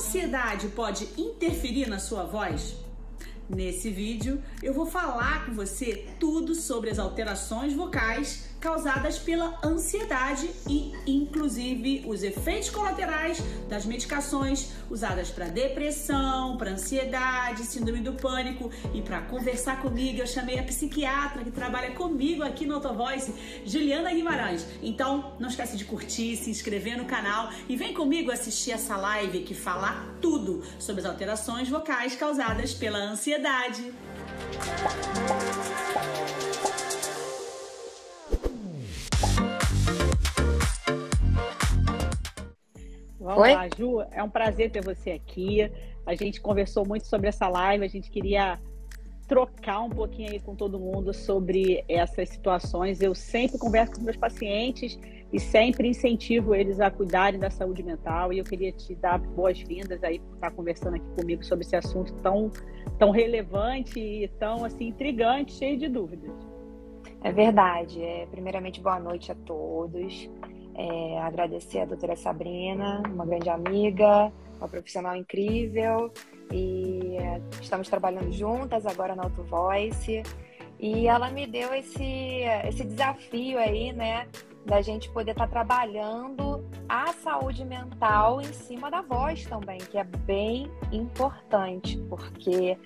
ansiedade pode interferir na sua voz? Nesse vídeo eu vou falar com você tudo sobre as alterações vocais causadas pela ansiedade e inclusive os efeitos colaterais das medicações usadas para depressão, para ansiedade, síndrome do pânico. E para conversar comigo eu chamei a psiquiatra que trabalha comigo aqui no AutoVoice, Juliana Guimarães. Então não esquece de curtir, se inscrever no canal e vem comigo assistir essa live que fala tudo sobre as alterações vocais causadas pela ansiedade. Vamos lá, Ju, é um prazer ter você aqui. A gente conversou muito sobre essa live, a gente queria trocar um pouquinho aí com todo mundo sobre essas situações. Eu sempre converso com meus pacientes e sempre incentivo eles a cuidarem da saúde mental, e eu queria te dar boas-vindas aí por estar conversando aqui comigo sobre esse assunto tão relevante e tão assim intrigante, cheio de dúvidas. É verdade. Primeiramente, boa noite a todos. Agradecer a doutora Sabrina, uma grande amiga, uma profissional incrível, e estamos trabalhando juntas agora na AutoVoice, e ela me deu esse desafio aí, né, da gente poder estar trabalhando a saúde mental em cima da voz também, que é bem importante, porque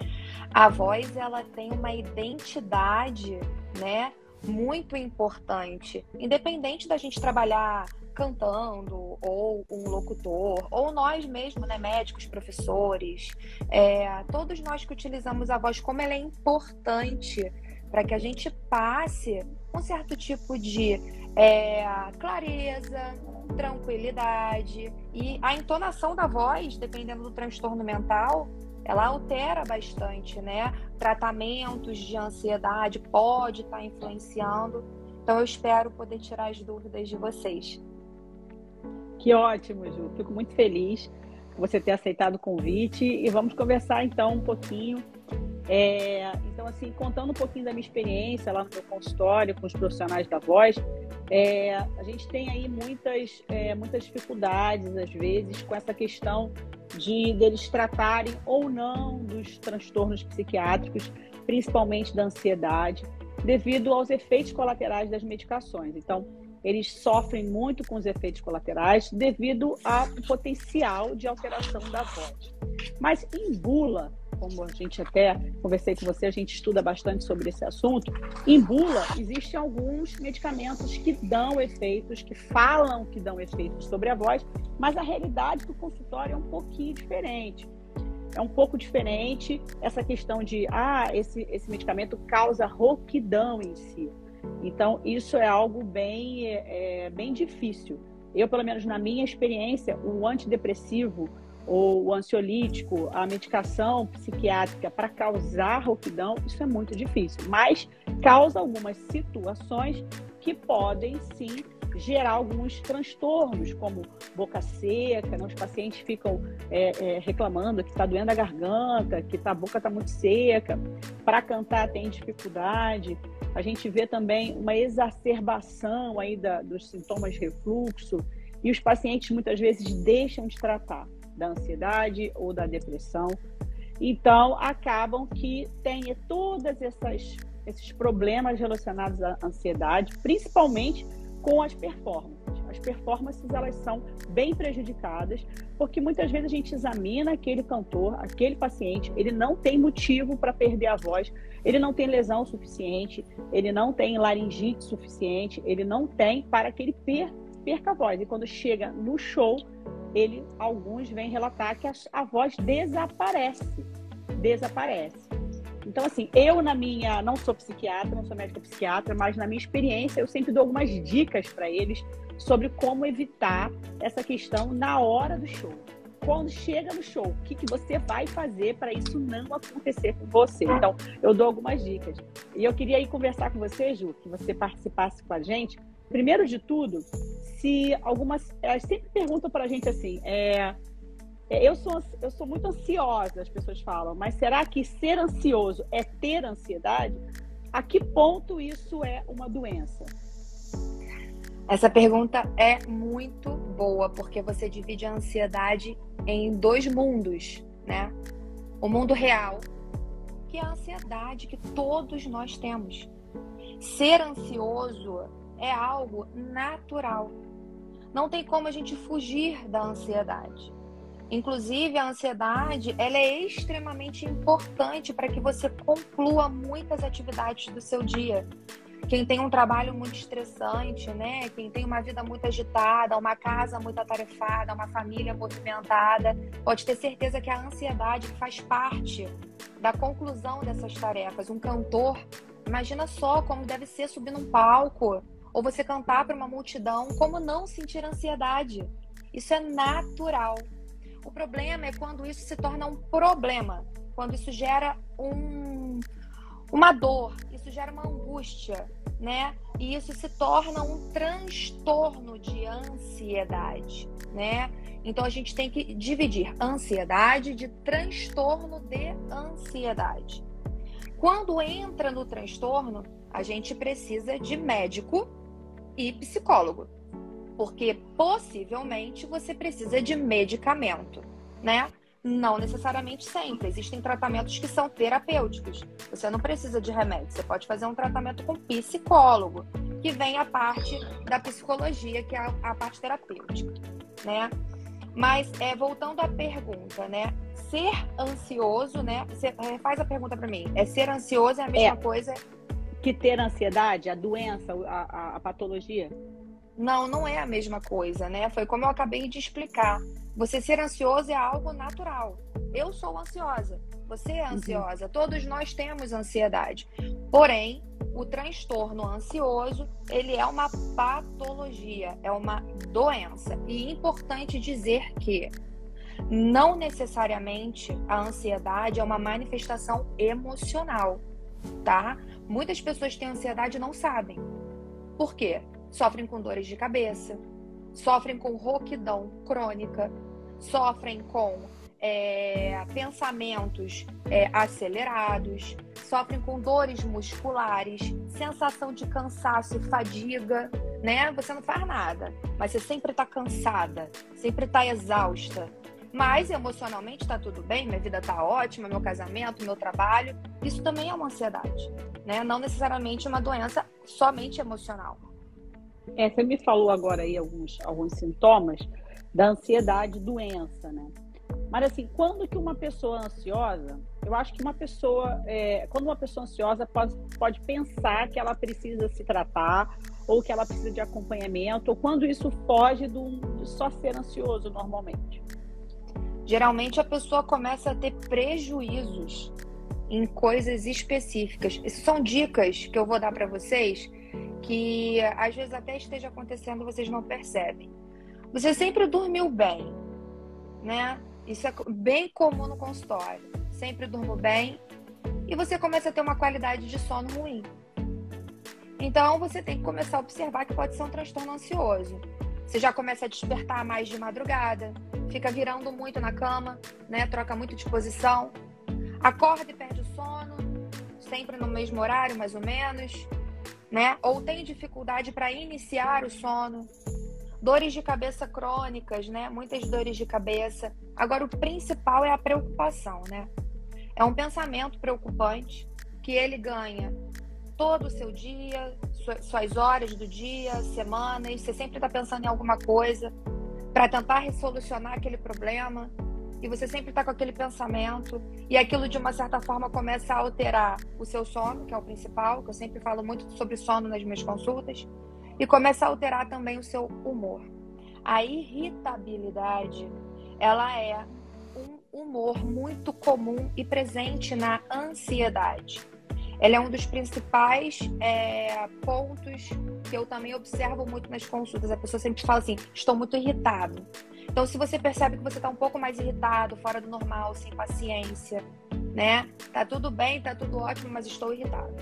a voz, ela tem uma identidade, né, muito importante, independente da gente trabalhar cantando, ou um locutor, ou nós mesmos, né, médicos, professores, todos nós que utilizamos a voz, como ela é importante para que a gente passe um certo tipo de clareza, tranquilidade, e a entonação da voz, dependendo do transtorno mental, ela altera bastante, né? Tratamentos de ansiedade pode estar influenciando. Então, eu espero poder tirar as dúvidas de vocês. Que ótimo, Ju. Fico muito feliz por você ter aceitado o convite. E vamos conversar, então, um pouquinho. Então, assim, contando um pouquinho da minha experiência lá no meu consultório com os profissionais da voz, a gente tem aí muitas dificuldades, às vezes, com essa questão deles tratarem ou não dos transtornos psiquiátricos, principalmente da ansiedade, devido aos efeitos colaterais das medicações. Então, eles sofrem muito com os efeitos colaterais devido ao potencial de alteração da voz. Mas em bula, como a gente até conversei com você, a gente estuda bastante sobre esse assunto, em bula existem alguns medicamentos que dão efeitos, que falam que dão efeitos sobre a voz, mas a realidade do consultório é um pouquinho diferente. É um pouco diferente essa questão de, esse medicamento causa rouquidão em si. Então, isso é algo bem difícil. Eu, pelo menos na minha experiência, o antidepressivo ou o ansiolítico, a medicação psiquiátrica para causar rouquidão, isso é muito difícil. Mas causa algumas situações que podem, sim, gerar alguns transtornos, como boca seca, né? Os pacientes ficam reclamando que está doendo a garganta, que a boca está muito seca, para cantar tem dificuldade. A gente vê também uma exacerbação aí dos sintomas de refluxo, e os pacientes muitas vezes deixam de tratar da ansiedade ou da depressão. Então, acabam que tem todos esses problemas relacionados à ansiedade, principalmente com as performances. As performances, elas são bem prejudicadas, porque muitas vezes a gente examina aquele cantor, aquele paciente, ele não tem motivo para perder a voz, ele não tem lesão suficiente, ele não tem laringite suficiente, ele não tem para que ele perca a voz. E quando chega no show, alguns vêm relatar que a voz desaparece. Então, assim, não sou psiquiatra, não sou médica psiquiatra, mas na minha experiência eu sempre dou algumas dicas para eles sobre como evitar essa questão na hora do show. Quando chega no show, o que você vai fazer para isso não acontecer com você? Então, eu dou algumas dicas. E eu queria ir conversar com você, Ju, que você participasse com a gente. Primeiro de tudo, elas sempre perguntam para a gente assim, eu sou muito ansiosa, as pessoas falam, mas será que ser ansioso é ter ansiedade? A que ponto isso é uma doença? Essa pergunta é muito boa, porque você divide a ansiedade em dois mundos, né? O mundo real, que é a ansiedade que todos nós temos. Ser ansioso é algo natural. Não tem como a gente fugir da ansiedade. Inclusive, a ansiedade, ela é extremamente importante para que você conclua muitas atividades do seu dia. Quem tem um trabalho muito estressante, né? Quem tem uma vida muito agitada, uma casa muito atarefada, uma família movimentada, pode ter certeza que a ansiedade faz parte da conclusão dessas tarefas. Um cantor, imagina só como deve ser subir num palco ou você cantar para uma multidão, como não sentir ansiedade? Isso é natural. O problema é quando isso se torna um problema, quando isso gera uma dor, isso gera uma angústia, né? E isso se torna um transtorno de ansiedade, né? Então a gente tem que dividir ansiedade de transtorno de ansiedade. Quando entra no transtorno, a gente precisa de médico e psicólogo, porque possivelmente você precisa de medicamento, né? Não necessariamente sempre. Existem tratamentos que são terapêuticos. Você não precisa de remédio. Você pode fazer um tratamento com psicólogo, que vem a parte da psicologia, que é a parte terapêutica, né? Mas, voltando à pergunta, né? Ser ansioso, né? Você faz a pergunta para mim. Ser ansioso é a mesma coisa que ter ansiedade, a doença, a patologia? Não, não é a mesma coisa, né? Foi como eu acabei de explicar. Você ser ansioso é algo natural. Eu sou ansiosa, você é ansiosa, todos nós temos ansiedade. Porém, o transtorno ansioso, ele é uma patologia, é uma doença. E é importante dizer que não necessariamente a ansiedade é uma manifestação emocional, tá? Muitas pessoas têm ansiedade e não sabem. Por quê? Sofrem com dores de cabeça, sofrem com rouquidão crônica, sofrem com pensamentos acelerados, sofrem com dores musculares, sensação de cansaço e fadiga, né? Você não faz nada, mas você sempre está cansada, sempre está exausta. Mas emocionalmente está tudo bem, minha vida está ótima, meu casamento, meu trabalho. Isso também é uma ansiedade, né? Não necessariamente uma doença somente emocional. Você me falou agora aí alguns sintomas da ansiedade, doença, né? Mas assim, quando que uma pessoa ansiosa, eu acho que uma pessoa, quando uma pessoa ansiosa pode pensar que ela precisa se tratar ou que ela precisa de acompanhamento, ou quando isso foge de só ser ansioso normalmente? Geralmente a pessoa começa a ter prejuízos em coisas específicas. Essas são dicas que eu vou dar para vocês que às vezes até esteja acontecendo e vocês não percebem. Você sempre dormiu bem, né? Isso é bem comum no consultório. Sempre durmo bem e você começa a ter uma qualidade de sono ruim. Então você tem que começar a observar que pode ser um transtorno ansioso. Você já começa a despertar mais de madrugada, fica virando muito na cama, né? Troca muito de posição, acorda e perde o sono, sempre no mesmo horário, mais ou menos, né? Ou tem dificuldade para iniciar o sono, dores de cabeça crônicas, né? Muitas dores de cabeça. Agora, o principal é a preocupação, né? É um pensamento preocupante que ele ganha todo o seu dia, suas horas do dia, semanas. Você sempre está pensando em alguma coisa para tentar resolucionar aquele problema. E você sempre está com aquele pensamento. E aquilo, de uma certa forma, começa a alterar o seu sono, que é o principal, que eu sempre falo muito sobre sono nas minhas consultas. E começa a alterar também o seu humor. A irritabilidade, ela é um humor muito comum e presente na ansiedade. Ela é um dos principais pontos que eu também observo muito nas consultas. A pessoa sempre fala assim, estou muito irritado. Então, se você percebe que você está um pouco mais irritado, fora do normal, sem paciência, né? Tá tudo bem, tá tudo ótimo, mas estou irritado.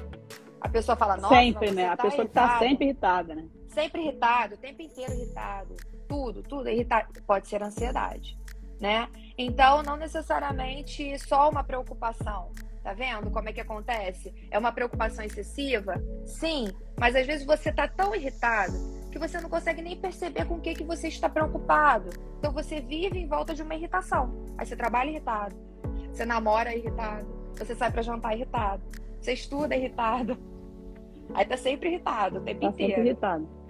A pessoa fala, nossa, sempre, né? A pessoa que está sempre irritada, né? Sempre irritado, o tempo inteiro irritado. Tudo é irritado. Pode ser ansiedade, né? Então, não necessariamente só uma preocupação. Tá vendo como é que acontece? É uma preocupação excessiva? Sim, mas às vezes você tá tão irritado, que você não consegue nem perceber com o que você está preocupado. Então você vive em volta de uma irritação. Aí você trabalha irritado, você namora irritado, você sai para jantar irritado, você estuda irritado. Aí tá sempre irritado o tempo inteiro. Sempre irritado.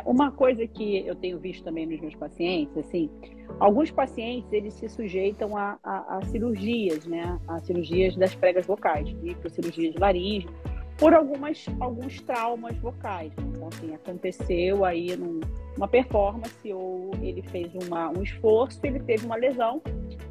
Uma coisa que eu tenho visto também nos meus pacientes, assim, alguns pacientes, eles se sujeitam a cirurgias, né? A cirurgias das pregas vocais, microcirurgias de laringe, por alguns traumas vocais. Então, assim, aconteceu aí numa performance, ou ele fez um esforço, ele teve uma lesão,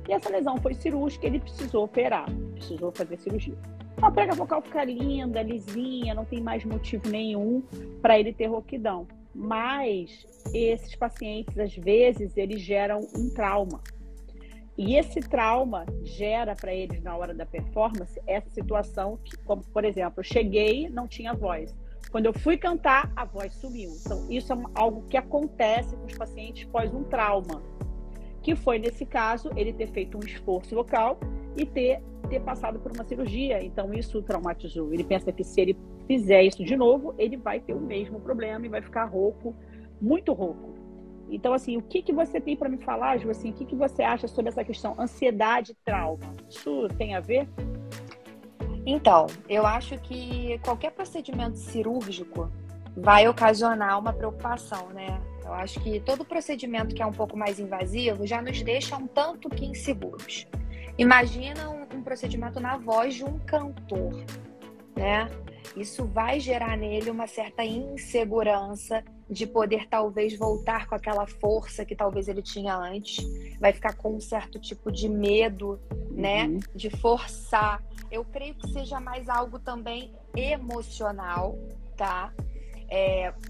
e essa lesão foi cirúrgica, ele precisou operar, precisou fazer cirurgia. A prega vocal fica linda, lisinha, não tem mais motivo nenhum para ele ter rouquidão. Mas esses pacientes, às vezes, eles geram um trauma. E esse trauma gera para eles, na hora da performance, essa situação que, como, por exemplo, eu cheguei, não tinha voz. Quando eu fui cantar, a voz sumiu. Então, isso é algo que acontece com os pacientes pós um trauma. Que foi, nesse caso, ele ter feito um esforço vocal e ter passado por uma cirurgia. Então, isso o traumatizou. Ele pensa que se ele fizer isso de novo, ele vai ter o mesmo problema e vai ficar rouco, muito rouco. Então, assim, o que você tem para me falar, Ju? Assim, o que você acha sobre essa questão ansiedade e trauma? Isso tem a ver? Então, eu acho que qualquer procedimento cirúrgico vai ocasionar uma preocupação, né? Eu acho que todo procedimento que é um pouco mais invasivo já nos deixa um tanto que inseguros. Imagina um procedimento na voz de um cantor, né? Isso vai gerar nele uma certa insegurança de poder talvez voltar com aquela força que talvez ele tinha antes. Vai ficar com um certo tipo de medo, né? De forçar. Eu creio que seja mais algo também emocional, tá?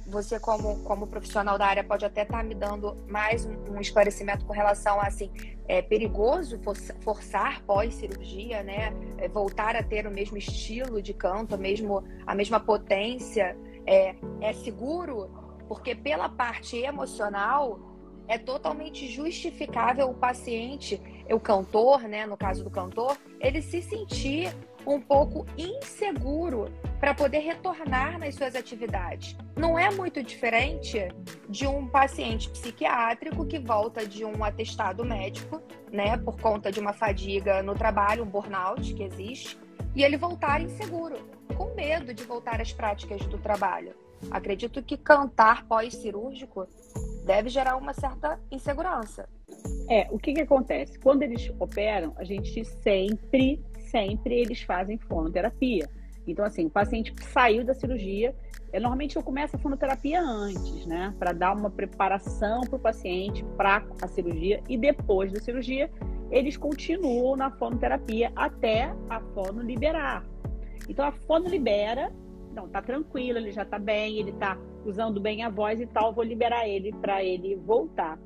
Você como profissional da área pode até estar me dando mais um esclarecimento com relação a, assim, é perigoso forçar pós-cirurgia, né? Voltar a ter o mesmo estilo de canto, a mesma potência. É seguro? Porque pela parte emocional é totalmente justificável o paciente, o cantor, né? No caso do cantor, ele se sentir um pouco inseguro para poder retornar nas suas atividades. Não é muito diferente de um paciente psiquiátrico que volta de um atestado médico, né, por conta de uma fadiga no trabalho, um burnout que existe, e ele voltar inseguro, com medo de voltar às práticas do trabalho. Acredito que cantar pós-cirúrgico deve gerar uma certa insegurança. O que acontece? Quando eles operam, a gente sempre eles fazem fonoterapia. Então, assim, o paciente saiu da cirurgia, normalmente eu começo a fonoterapia antes, né? Para dar uma preparação para o paciente para a cirurgia, e depois da cirurgia, eles continuam na fonoterapia até a fono liberar. Então, a fono libera, não, tá tranquilo, ele já tá bem, ele tá usando bem a voz e tal, vou liberar ele para ele voltar.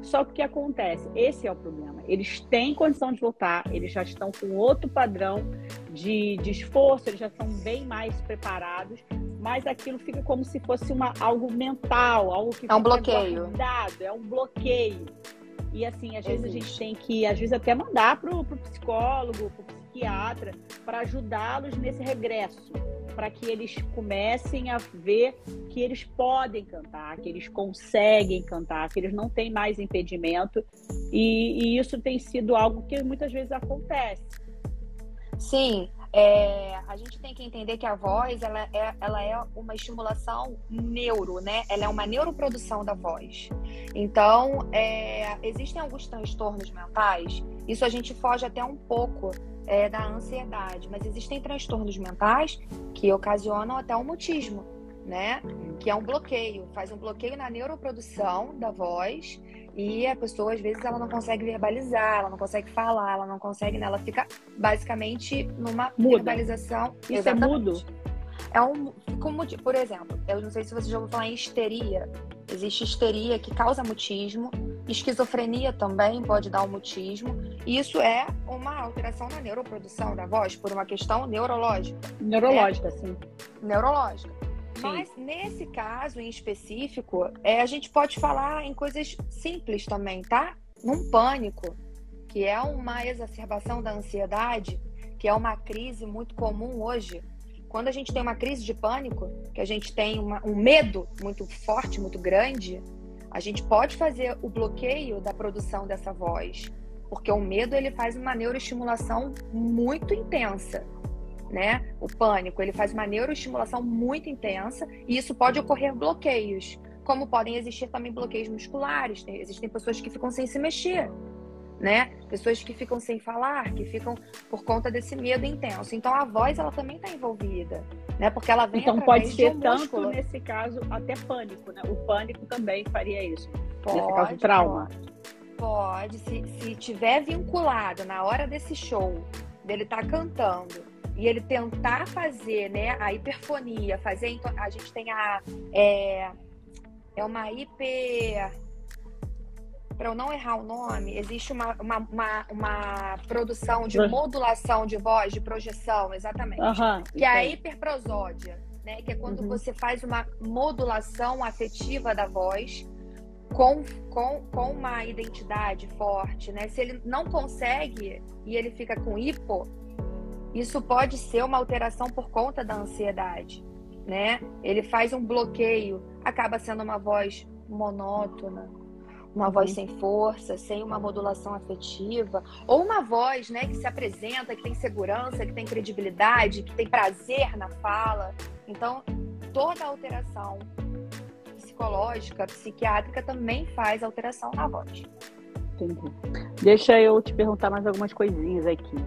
Só que o que acontece? Esse é o problema. Eles têm condição de voltar, eles já estão com outro padrão de esforço, eles já são bem mais preparados, mas aquilo fica como se fosse algo mental, algo que é um bloqueio. Guardado, é um bloqueio. E assim, às vezes a gente tem que, às vezes, até mandar pro psicólogo, pro psiquiatra, para ajudá-los nesse regresso, para que eles comecem a ver que eles podem cantar, que eles conseguem cantar, que eles não têm mais impedimento, e isso tem sido algo que muitas vezes acontece. Sim, a gente tem que entender que a voz, ela é uma estimulação neuro, né? Ela é uma neuroprodução da voz. Então, existem alguns transtornos mentais, isso a gente foge até um pouco da ansiedade, mas existem transtornos mentais que ocasionam até o mutismo, né? Que é um bloqueio, faz um bloqueio na neuroprodução da voz, e a pessoa, às vezes, ela não consegue verbalizar, ela não consegue falar, ela não consegue, né? Ela fica basicamente numa verbalização. Isso exatamente. É mudo? Por exemplo, eu não sei se você já ouviu falar em histeria. Existe histeria que causa mutismo, esquizofrenia também pode dar um mutismo. Isso é uma alteração na neuroprodução da voz por uma questão neurológica. Neurológica, sim. Neurológica. Sim. Mas nesse caso em específico, a gente pode falar em coisas simples também, tá? Num pânico, que é uma exacerbação da ansiedade, que é uma crise muito comum hoje. Quando a gente tem uma crise de pânico, que a gente tem um medo muito forte, muito grande, a gente pode fazer o bloqueio da produção dessa voz, porque o medo ele faz uma neuroestimulação muito intensa, né? O pânico ele faz uma neuroestimulação muito intensa e isso pode ocorrer bloqueios, como podem existir também bloqueios musculares. Existem pessoas que ficam sem se mexer, né? Pessoas que ficam sem falar, que ficam por conta desse medo intenso. Então a voz ela também está envolvida, né? Porque ela vem então pode através ser de um tanto músculo. nesse caso até pânico, né? O pânico também faria isso. Nesse caso, Pode, o trauma. pode. Se tiver vinculado na hora desse show, dele estar cantando e ele tentar fazer, né, a hiperfonia, fazer, a gente tem uma hiper, para eu não errar o nome, existe uma produção de modulação de voz, de projeção, exatamente, que é a hiperprosódia, né, que é quando você faz uma modulação afetiva da voz com uma identidade forte, né? Se ele não consegue e ele fica com hipo, isso pode ser uma alteração por conta da ansiedade, né? Ele faz um bloqueio, acaba sendo uma voz monótona, uma voz sem força, sem uma modulação afetiva, ou uma voz, né, que se apresenta, que tem segurança, que tem credibilidade, que tem prazer na fala. Então, toda alteração psicológica, psiquiátrica também faz alteração na voz. Entendi. Deixa eu te perguntar mais algumas coisinhas aqui.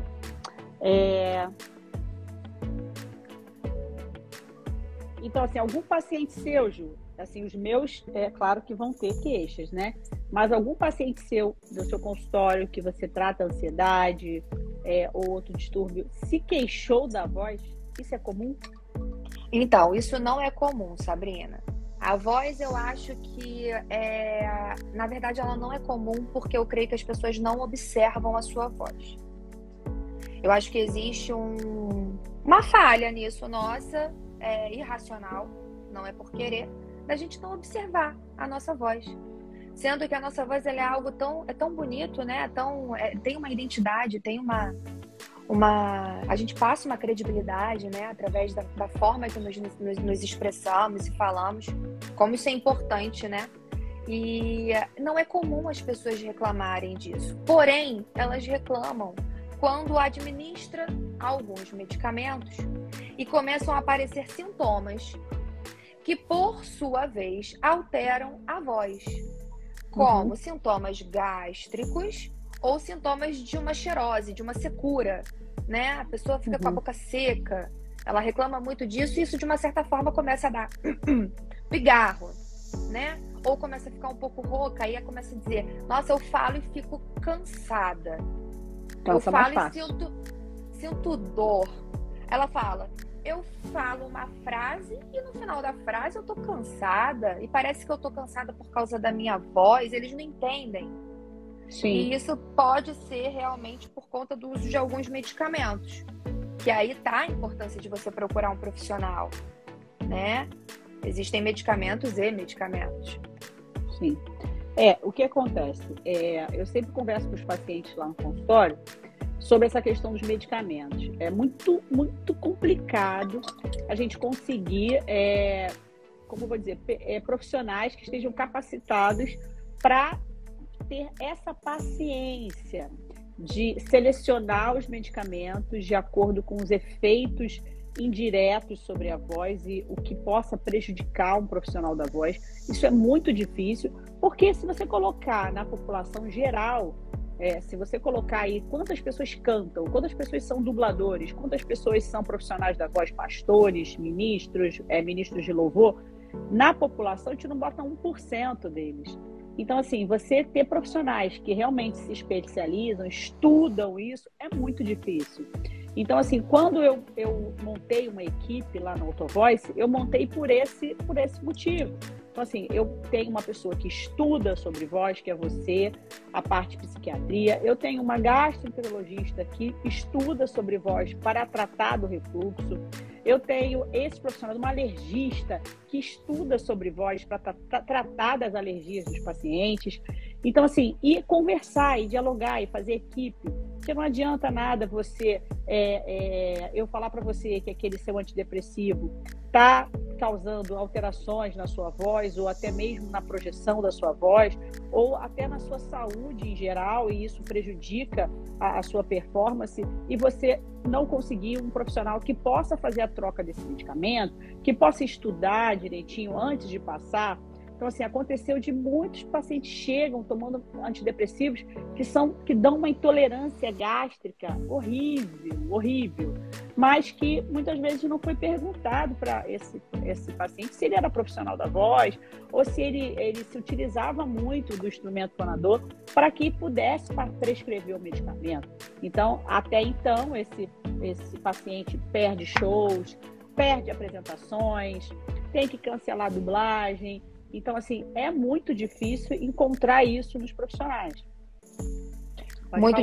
Então, assim, algum paciente seu, Ju, assim, os meus, é claro que vão ter queixas, né? Mas algum paciente seu, do seu consultório, que você trata ansiedade ou outro distúrbio, se queixou da voz? Isso é comum? Então, isso não é comum, Sabrina. A voz, eu acho que, na verdade, ela não é comum porque eu creio que as pessoas não observam a sua voz. Eu acho que existe uma falha nisso nossa, irracional, não é por querer, da gente não observar a nossa voz. Sendo que a nossa voz ela é algo tão bonito, né? Tem uma identidade, tem a gente passa uma credibilidade, né? Através da forma que nos expressamos e falamos, como isso é importante, né? E não é comum as pessoas reclamarem disso. Porém, elas reclamam quando administra alguns medicamentos e começam a aparecer sintomas que, por sua vez, alteram a voz, como sintomas gástricos ou sintomas de uma xerose, de uma secura, né? A pessoa fica com a boca seca, ela reclama muito disso e isso, de uma certa forma, começa a dar pigarro, né? Ou começa a ficar um pouco rouca, aí começa a dizer, nossa, eu falo e fico cansada. Eu falo e sinto dor. Ela fala, eu falo uma frase e no final da frase eu tô cansada e parece que eu tô cansada por causa da minha voz, eles não entendem. Sim. E isso pode ser realmente por conta do uso de alguns medicamentos, que aí tá a importância de você procurar um profissional, né? Existem medicamentos e medicamentos. Sim. O que acontece? Eu sempre converso com os pacientes lá no consultório sobre essa questão dos medicamentos. É muito, muito complicado a gente conseguir, como eu vou dizer, profissionais que estejam capacitados para ter essa paciência de selecionar os medicamentos de acordo com os efeitos indiretos sobre a voz e o que possa prejudicar um profissional da voz. Isso é muito difícil, porque se você colocar na população geral, se você colocar aí quantas pessoas cantam, quantas pessoas são dubladores, quantas pessoas são profissionais da voz, pastores, ministros, ministros de louvor, na população a gente não bota 1% deles. Então, assim, você ter profissionais que realmente se especializam, estudam isso, é muito difícil. Então, assim, quando eu montei uma equipe lá no AutoVoice, eu montei por esse motivo. Então, assim, eu tenho uma pessoa que estuda sobre voz, que é você, a parte de psiquiatria. Eu tenho uma gastroenterologista que estuda sobre voz para tratar do refluxo. Eu tenho esse profissional, uma alergista, que estuda sobre voz para tratar das alergias dos pacientes. Então, assim, e conversar, e dialogar, e fazer equipe, porque não adianta nada eu falar para você que aquele seu antidepressivo está causando alterações na sua voz, ou até mesmo na projeção da sua voz, ou até na sua saúde em geral, e isso prejudica a sua performance, e você não conseguir um profissional que possa fazer a troca desse medicamento, que possa estudar direitinho antes de passar. Então, assim, aconteceu de muitos pacientes chegam tomando antidepressivos que dão uma intolerância gástrica horrível, mas que muitas vezes não foi perguntado para esse paciente se ele era profissional da voz ou se ele se utilizava muito do instrumento fonador para que pudesse prescrever o medicamento. Então, até então, esse paciente perde shows, perde apresentações, tem que cancelar a dublagem. Então, assim, é muito difícil encontrar isso nos profissionais. Muito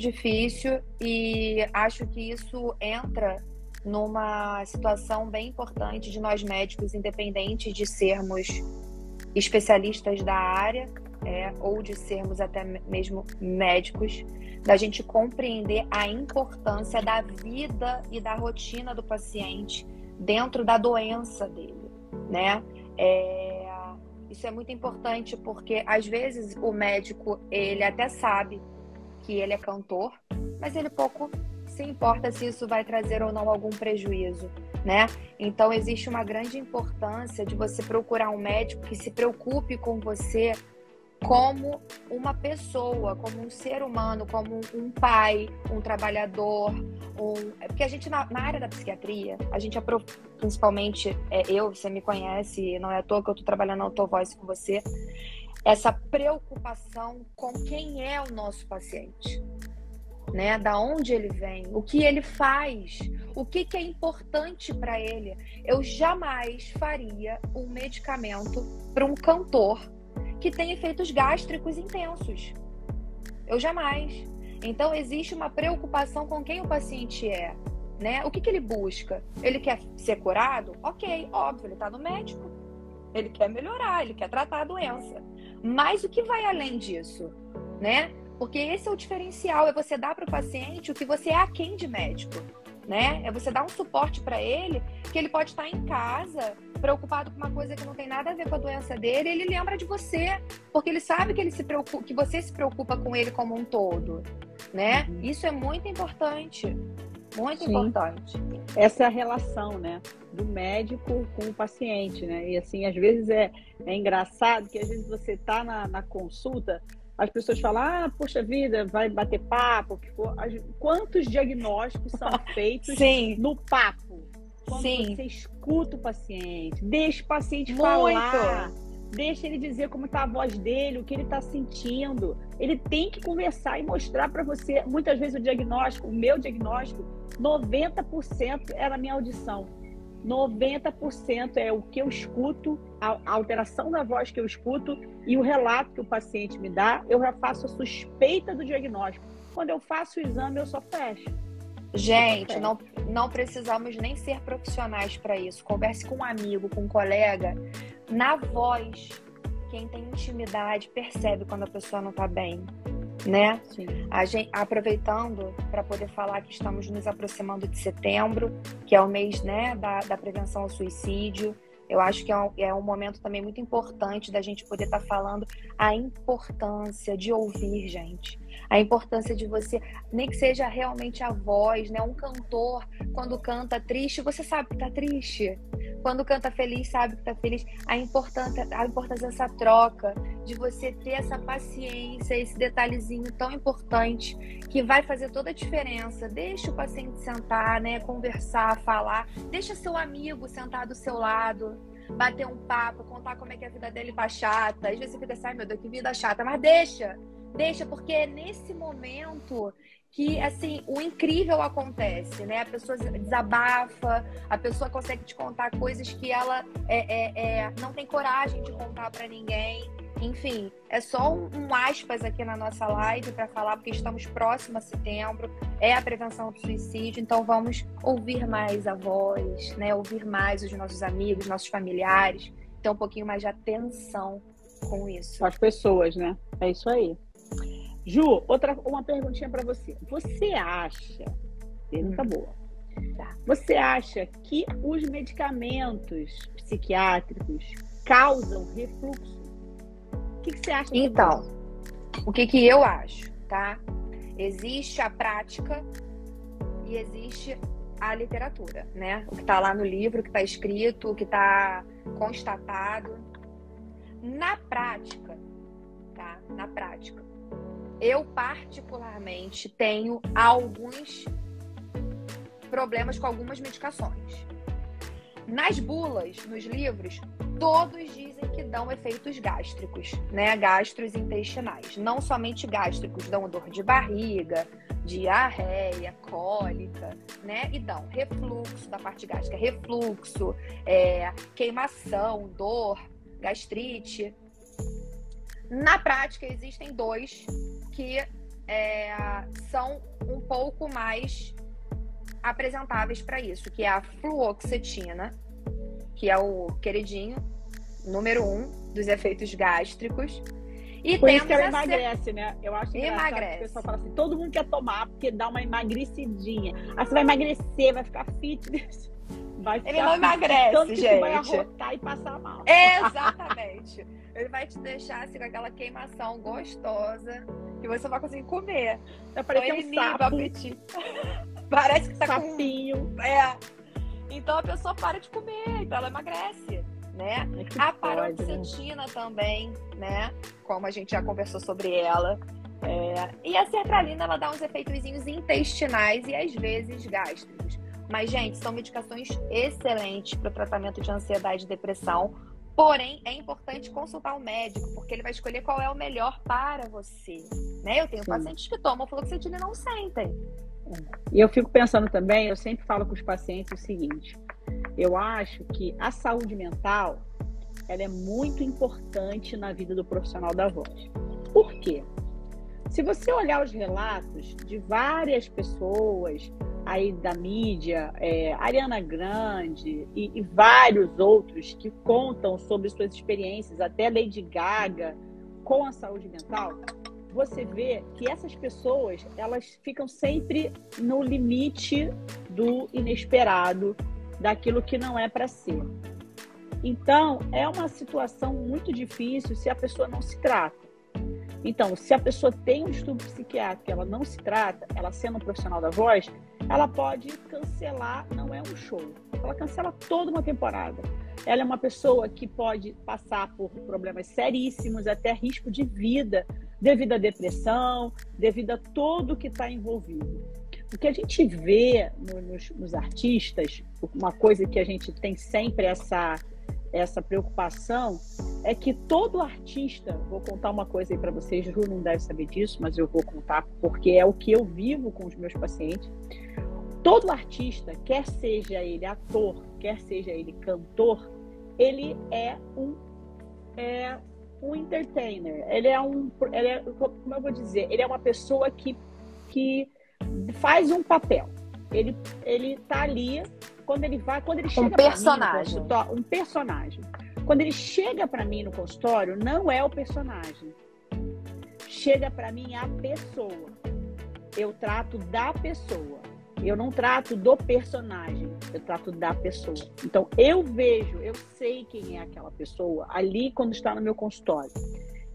difícil. E acho que isso entra numa situação bem importante de nós médicos, independente de sermos especialistas da área, ou de sermos até mesmo médicos, da gente compreender a importância da vida e da rotina do paciente dentro da doença dele, né? Isso é muito importante porque às vezes o médico ele até sabe que ele é cantor, mas ele pouco se importa se isso vai trazer ou não algum prejuízo, né? Então existe uma grande importância de você procurar um médico que se preocupe com você como uma pessoa, como um ser humano, como um pai, um trabalhador, porque a gente na área da psiquiatria, a gente principalmente você me conhece, não é à toa que eu estou trabalhando na Autovoice com você, essa preocupação com quem é o nosso paciente, né? Da onde ele vem, o que ele faz, o que é importante para ele. Eu jamais faria um medicamento para um cantor que tem efeitos gástricos intensos. Eu jamais. Então, existe uma preocupação com quem o paciente é, né? O que ele busca? Ele quer ser curado? Ok, óbvio, ele está no médico. Ele quer melhorar, ele quer tratar a doença. Mas o que vai além disso, né? Porque esse é o diferencial, é você dar para o paciente o que você é aquém de médico, né? É você dar um suporte para ele, que ele pode estar em casa, preocupado com uma coisa que não tem nada a ver com a doença dele, ele lembra de você, porque ele sabe que que você se preocupa com ele como um todo, né? Isso é muito importante, muito importante. Essa é a relação, né, do médico com o paciente, né? E assim, às vezes é engraçado que às vezes você tá na consulta, as pessoas falam, poxa vida, vai bater papo, o que for. Quantos diagnósticos são feitos no papo? Quando você escuta o paciente, deixa o paciente falar, deixa ele dizer como está a voz dele, o que ele está sentindo. Ele tem que conversar e mostrar para você. Muitas vezes o meu diagnóstico, 90% era a minha audição. 90% é o que eu escuto, a alteração da voz que eu escuto e o relato que o paciente me dá, eu já faço a suspeita do diagnóstico. Quando eu faço o exame, eu só fecho. Gente, não precisamos nem ser profissionais para isso. Converse com um amigo, com um colega. Na voz, quem tem intimidade percebe quando a pessoa não está bem, né? Sim. Aproveitando para poder falar que estamos nos aproximando de setembro, que é o mês, né, da prevenção ao suicídio. Eu acho que é um momento também muito importante da gente poder estar falando a importância de ouvir, gente. A importância de você, nem que seja realmente a voz, né? Um cantor, quando canta triste, você sabe que tá triste. Quando canta feliz, sabe que tá feliz. A importância dessa troca, de você ter essa paciência, esse detalhezinho tão importante, que vai fazer toda a diferença. Deixa o paciente sentar, né? Conversar, falar. Deixa seu amigo sentar do seu lado, bater um papo, contar como é que a vida dele tá chata. Às vezes você fica assim, ai meu Deus, que vida chata. Mas deixa, porque é nesse momento que, assim, o incrível acontece, né? A pessoa desabafa, a pessoa consegue te contar coisas que ela não tem coragem de contar para ninguém. Enfim, é só um aspas aqui na nossa live para falar, porque estamos próximos a setembro, é a prevenção do suicídio, então vamos ouvir mais a voz, né? Ouvir mais os nossos amigos, nossos familiares, ter um pouquinho mais de atenção com isso. Com as pessoas, né? É isso aí. Ju, uma perguntinha para você. Você acha, pergunta boa, Tá. você acha que os medicamentos psiquiátricos causam refluxo? O que você acha sobre Então, isso? o que eu acho, tá? Existe a prática e existe a literatura, né? O que tá lá no livro, o que tá escrito, o que tá constatado. Na prática, tá? Na prática, eu particularmente tenho alguns problemas com algumas medicações. Nas bulas, nos livros, todos dizem que dão efeitos gástricos, né? Gastrointestinais. Não somente gástricos, dão dor de barriga, diarreia, cólica, né? E dão refluxo da parte gástrica, refluxo, queimação, dor, gastrite. Na prática, existem dois que são um pouco mais apresentáveis para isso, que é a fluoxetina, que é o queridinho, número 1 dos efeitos gástricos. E Por isso temos que ela emagrece, né? Eu acho engraçado que Emagrece. o pessoal fala assim, todo mundo quer tomar porque dá uma emagrecidinha. Aí você vai emagrecer, vai ficar fitness. Ele não emagrece, tanto que gente. você vai arrotar e passar mal. Exatamente. Ele vai te deixar assim, com aquela queimação gostosa que você vai conseguir comer. Vai parecer Então, ele um inibe o sapo, apetite. Parece que tá sapinho. Então a pessoa para de comer, então ela emagrece, né? A paroxetina também, né? Como a gente já conversou sobre ela. E a sertralina, ela dá uns efeitozinhos intestinais e às vezes gástricos. Mas, gente, são medicações excelentes para o tratamento de ansiedade e depressão. Porém, é importante consultar o médico, porque ele vai escolher qual é o melhor para você. Né? Eu tenho pacientes que tomam fluoxetina e não sentem. E eu fico pensando também, eu sempre falo com os pacientes o seguinte, eu acho que a saúde mental, ela é muito importante na vida do profissional da voz. Por quê? Se você olhar os relatos de várias pessoas aí da mídia, Ariana Grande e vários outros que contam sobre suas experiências, até Lady Gaga, com a saúde mental, você vê que essas pessoas, elas ficam sempre no limite do inesperado, daquilo que não é para ser. Então, é uma situação muito difícil se a pessoa não se trata. Então, se a pessoa tem um distúrbio psiquiátrico, ela não se trata, ela sendo um profissional da voz, ela pode cancelar, não é um show, ela cancela toda uma temporada. Ela é uma pessoa que pode passar por problemas seríssimos, até risco de vida, devido à depressão, devido a tudo que está envolvido. O que a gente vê nos artistas, uma coisa que a gente tem sempre essa preocupação, é que todo artista, vou contar uma coisa aí para vocês, Ju não deve saber disso, mas eu vou contar porque é o que eu vivo com os meus pacientes. Todo artista, quer seja ele ator, quer seja ele cantor, ele é um entertainer, como eu vou dizer, ele é uma pessoa que faz um papel. Ele tá ali, quando ele chega um personagem. Um personagem. Quando ele chega para mim no consultório, não é o personagem. Chega para mim a pessoa. Eu trato da pessoa. Eu não trato do personagem, eu trato da pessoa. Então, eu sei quem é aquela pessoa ali quando está no meu consultório.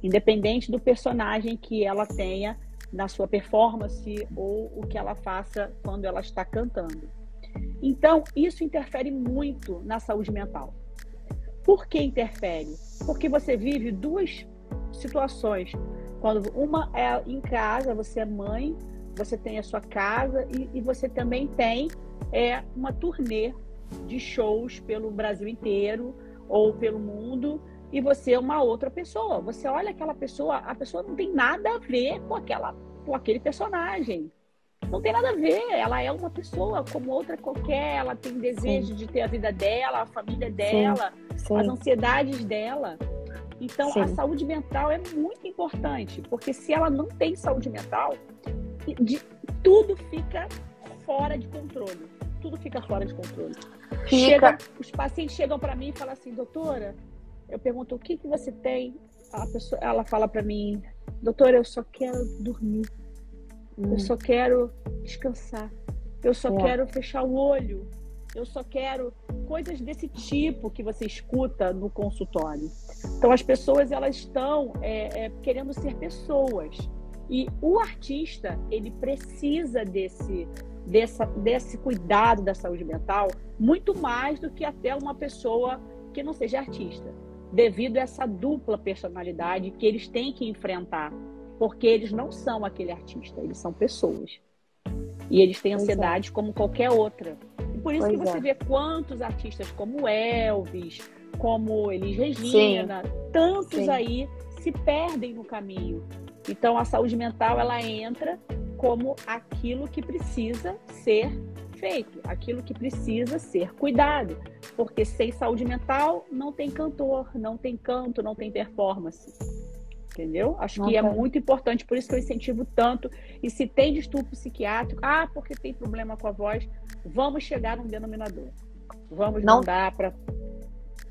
Independente do personagem que ela tenha na sua performance ou o que ela faça quando ela está cantando. Então, isso interfere muito na saúde mental. Por que interfere? Porque você vive duas situações. Quando uma é em casa, você é mãe, você tem a sua casa e você também tem uma turnê de shows pelo Brasil inteiro ou pelo mundo, e você é uma outra pessoa. Você olha aquela pessoa, a pessoa não tem nada a ver com aquele personagem. Não tem nada a ver, ela é uma pessoa como outra qualquer, ela tem desejo de ter a vida dela, a família dela, as ansiedades dela. Então, a saúde mental é muito importante, porque se ela não tem saúde mental, tudo fica fora de controle. Tudo fica fora de controle. Os pacientes chegam para mim e falam assim, doutora, eu pergunto, o que você tem? a pessoa, ela fala para mim, doutora, eu só quero dormir, eu só quero descansar, eu só quero fechar o olho, eu só quero coisas desse tipo que você escuta no consultório. Então as pessoas, elas estão querendo ser pessoas, e o artista, ele precisa desse cuidado da saúde mental muito mais do que até uma pessoa que não seja artista, devido a essa dupla personalidade que eles têm que enfrentar, porque eles não são aquele artista, eles são pessoas. E eles têm ansiedade como qualquer outra. E por isso que você vê quantos artistas como Elvis, como Elis Regina, tantos aí se perdem no caminho. Então a saúde mental, ela entra como aquilo que precisa ser feito, aquilo que precisa ser cuidado. Porque sem saúde mental não tem cantor, não tem canto, não tem performance. Entendeu? Acho que é muito importante, por isso que eu incentivo tanto. E se tem distúrbio psiquiátrico, porque tem problema com a voz, vamos chegar num denominador. Vamos mandar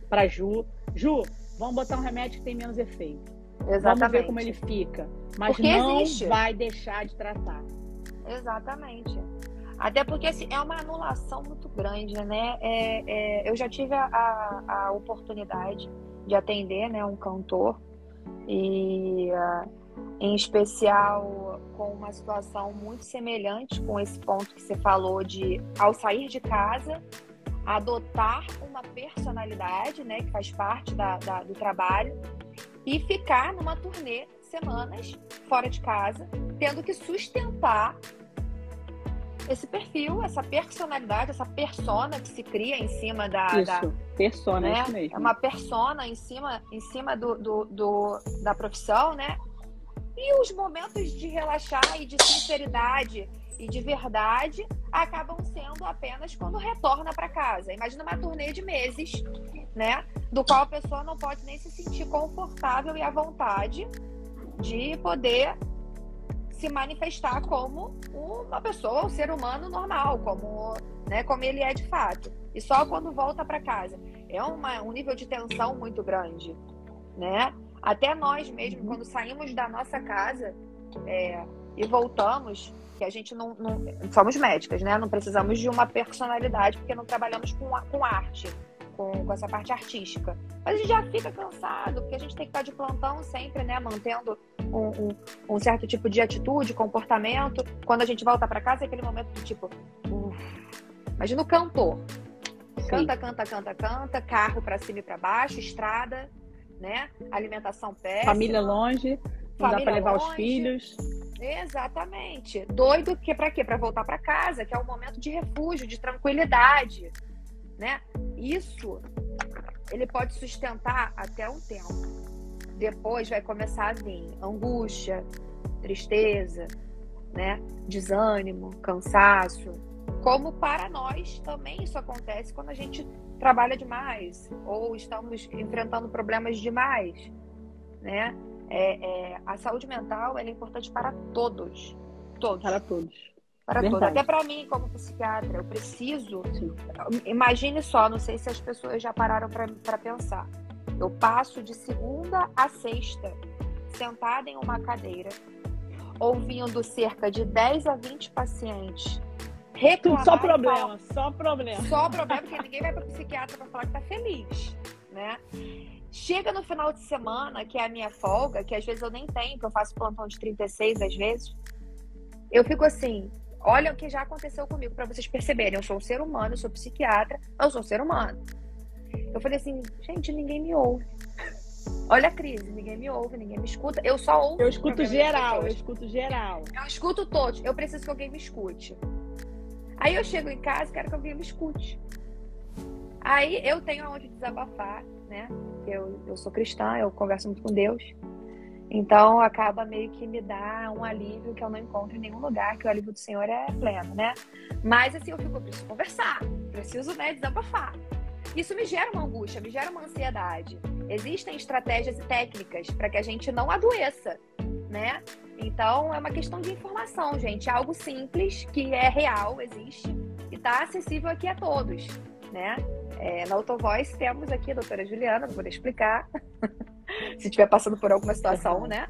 para Ju. Ju, vamos botar um remédio que tem menos efeito. Exatamente. Vamos ver como ele fica. Mas porque não vai deixar de tratar. Exatamente. Até porque assim, é uma anulação muito grande, né? Eu já tive a oportunidade de atender, né, um cantor, e em especial com uma situação muito semelhante com esse ponto que você falou de, ao sair de casa, adotar uma personalidade, né, que faz parte do trabalho, e ficar numa turnê semanas fora de casa, tendo que sustentar esse perfil, essa personalidade, essa persona que se cria em cima persona, né? Isso mesmo. É uma persona em cima da profissão, né? E os momentos de relaxar e de sinceridade e de verdade acabam sendo apenas quando retorna para casa. Imagina uma turnê de meses, né? Do qual a pessoa não pode nem se sentir confortável e à vontade de poder se manifestar como uma pessoa, um ser humano normal, como ele é de fato. E só quando volta para casa. É um nível de tensão muito grande, né? Até nós mesmos, quando saímos da nossa casa e voltamos, que a gente não somos médicas, né? Não precisamos de uma personalidade, porque não trabalhamos com arte, com essa parte artística. Mas a gente já fica cansado, porque a gente tem que estar de plantão sempre, né? Mantendo um certo tipo de atitude, comportamento. Quando a gente volta para casa, é aquele momento do tipo... Imagina o cantor. Canta, carro para cima e para baixo, estrada, né? Alimentação péssima. Família longe, não dá para levar os filhos. Exatamente. Doido para quê? Para voltar para casa, que é um momento de refúgio, de tranquilidade, né? Isso ele pode sustentar até um tempo. Depois vai começar a vir angústia, tristeza, né? Desânimo, cansaço. Como para nós também isso acontece quando a gente trabalha demais ou estamos enfrentando problemas demais, né? A saúde mental ela é importante para todos. Para todos. Para todos. Até para mim, como psiquiatra, eu preciso... Imagine só, não sei se as pessoas já pararam para pensar. Eu passo de segunda a sexta sentada em uma cadeira, ouvindo cerca de 10 a 20 pacientes reclamar. Só problema, porque ninguém vai para o psiquiatra para falar que tá feliz, né? Chega no final de semana, que é a minha folga, que às vezes eu nem tenho, que eu faço plantão de 36 às vezes, eu fico assim, olha o que já aconteceu comigo, para vocês perceberem, eu sou um ser humano, eu sou psiquiatra, eu sou um ser humano. Eu falei assim, gente, ninguém me ouve. Olha a crise, ninguém me ouve, ninguém me escuta, eu só ouço. Eu escuto geral. Eu escuto todos, eu preciso que alguém me escute. Aí eu chego em casa e quero que alguém me escute. Aí eu tenho aonde desabafar, né? Eu sou cristã, eu converso muito com Deus. Então acaba meio que me dá um alívio que eu não encontro em nenhum lugar, que o alívio do Senhor é pleno, né? Mas assim, eu preciso conversar, preciso, né, desabafar. Isso me gera uma angústia, me gera uma ansiedade. Existem estratégias e técnicas para que a gente não adoeça, né? Então, é uma questão de informação, gente. É algo simples, que é real, existe, e está acessível aqui a todos, né? Na Autovoice temos aqui a doutora Juliana, para poder explicar. se estiver passando por alguma situação, né?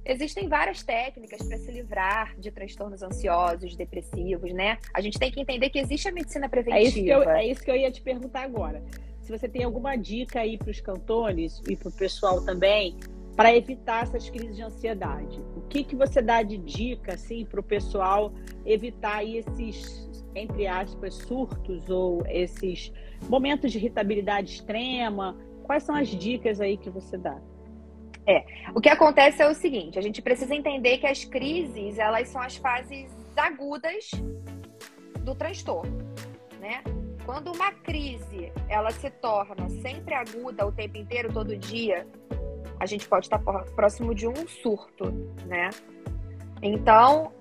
Existem várias técnicas para se livrar de transtornos ansiosos, depressivos, né? A gente tem que entender que existe a medicina preventiva. É isso que eu ia te perguntar agora. Se você tem alguma dica aí para os cantores e para o pessoal também, para evitar essas crises de ansiedade. O que você dá de dica, assim, para o pessoal evitar aí esses, entre aspas, surtos ou esses momentos de irritabilidade extrema? Quais são as dicas aí que você dá? O que acontece é o seguinte, a gente precisa entender que as crises, elas são as fases agudas do transtorno, né? Quando uma crise, ela se torna sempre aguda o tempo inteiro, todo dia, a gente pode estar próximo de um surto, né? Então,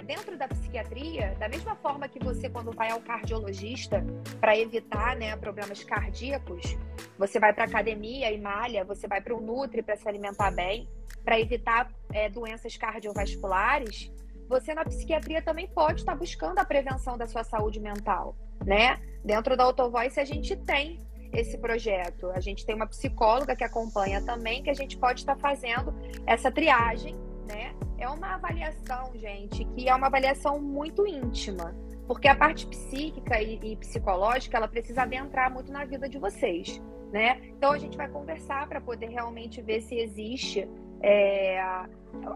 dentro da psiquiatria, da mesma forma que você, quando vai ao cardiologista para evitar, né, problemas cardíacos, você vai para academia e malha, você vai para o Nutri para se alimentar bem, para evitar doenças cardiovasculares, você na psiquiatria também pode estar buscando a prevenção da sua saúde mental, né? Dentro da Autovoice a gente tem esse projeto, a gente tem uma psicóloga que acompanha também, que a gente pode estar fazendo essa triagem, né? É uma avaliação, gente, que é uma avaliação muito íntima, porque a parte psíquica e psicológica, ela precisa adentrar muito na vida de vocês, né? Então a gente vai conversar para poder realmente ver se existe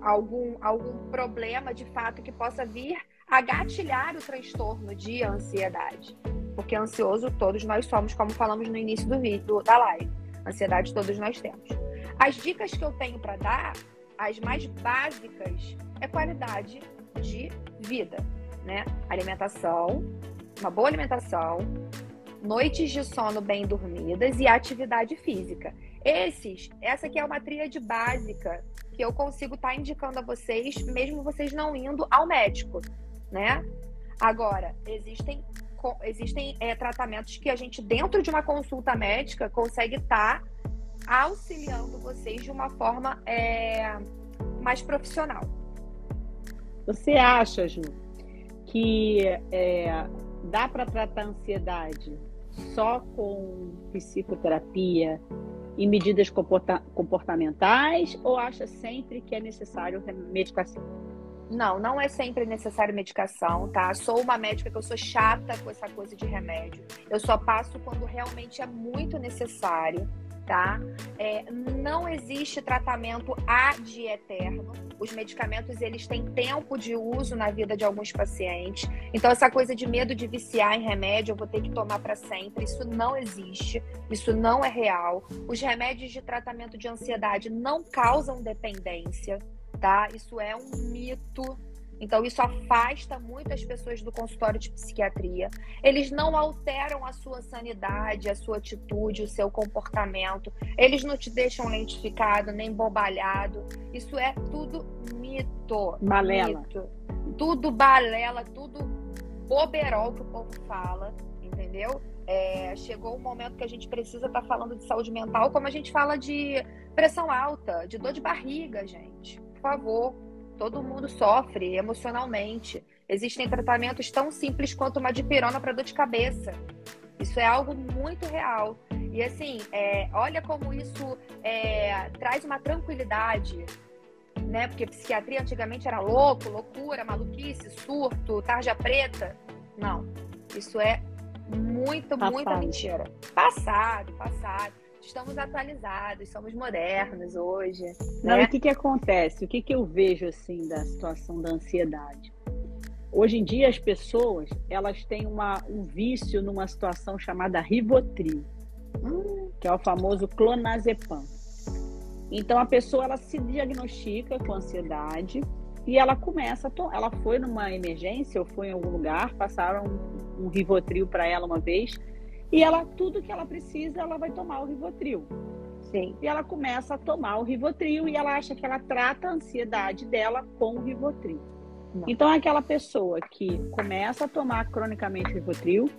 algum problema de fato que possa vir a gatilhar o transtorno de ansiedade. Porque ansioso todos nós somos, como falamos no início do vídeo, da live. Ansiedade todos nós temos. As dicas que eu tenho para dar, as mais básicas, é qualidade de vida, né? Alimentação, uma boa alimentação, noites de sono bem dormidas e atividade física. Essa aqui é uma tríade básica que eu consigo estar indicando a vocês, mesmo vocês não indo ao médico, né? Agora, existem tratamentos que a gente, dentro de uma consulta médica, consegue estar auxiliando vocês de uma forma mais profissional. Você acha, Ju, que dá para tratar a ansiedade só com psicoterapia e medidas comportamentais, ou acha sempre que é necessário medicação? Não é sempre necessário medicação, tá? Sou uma médica que eu sou chata com essa coisa de remédio. Eu só passo quando realmente é muito necessário, tá? Não existe tratamento ad eterno. Os medicamentos, eles têm tempo de uso na vida de alguns pacientes. Então, essa coisa de medo de viciar em remédio, eu vou ter que tomar para sempre, isso não existe. Isso não é real. Os remédios de tratamento de ansiedade não causam dependência, tá? Isso é um mito. Então, isso afasta muito as pessoas do consultório de psiquiatria. Eles não alteram a sua sanidade, a sua atitude, o seu comportamento. Eles não te deixam lentificado, nem bobalhado. Isso é tudo mito. Balela. Mito. Tudo balela, tudo boberol que o povo fala, entendeu? Chegou um momento que a gente precisa estar falando de saúde mental, como a gente fala de pressão alta, de dor de barriga, gente. Por favor. Todo mundo sofre emocionalmente. Existem tratamentos tão simples quanto uma dipirona para dor de cabeça. Isso é algo muito real. E assim, olha como isso traz uma tranquilidade, né? Porque psiquiatria antigamente era loucura, maluquice, surto, tarja preta. Não, isso é muita mentira. Passado. Estamos atualizados, somos modernos hoje. Não, né? E o que acontece? O que eu vejo assim da situação da ansiedade? Hoje em dia as pessoas, elas têm um vício numa situação chamada Rivotril, que é o famoso clonazepam. Então a pessoa, ela se diagnostica com ansiedade e ela começa ela foi numa emergência ou foi em algum lugar, passaram um Rivotril para ela uma vez. E tudo que ela precisa, ela vai tomar o Rivotril. Sim. E ela começa a tomar o Rivotril e ela acha que ela trata a ansiedade dela com o Rivotril. Não. Então, é aquela pessoa que começa a tomar cronicamente o Rivotril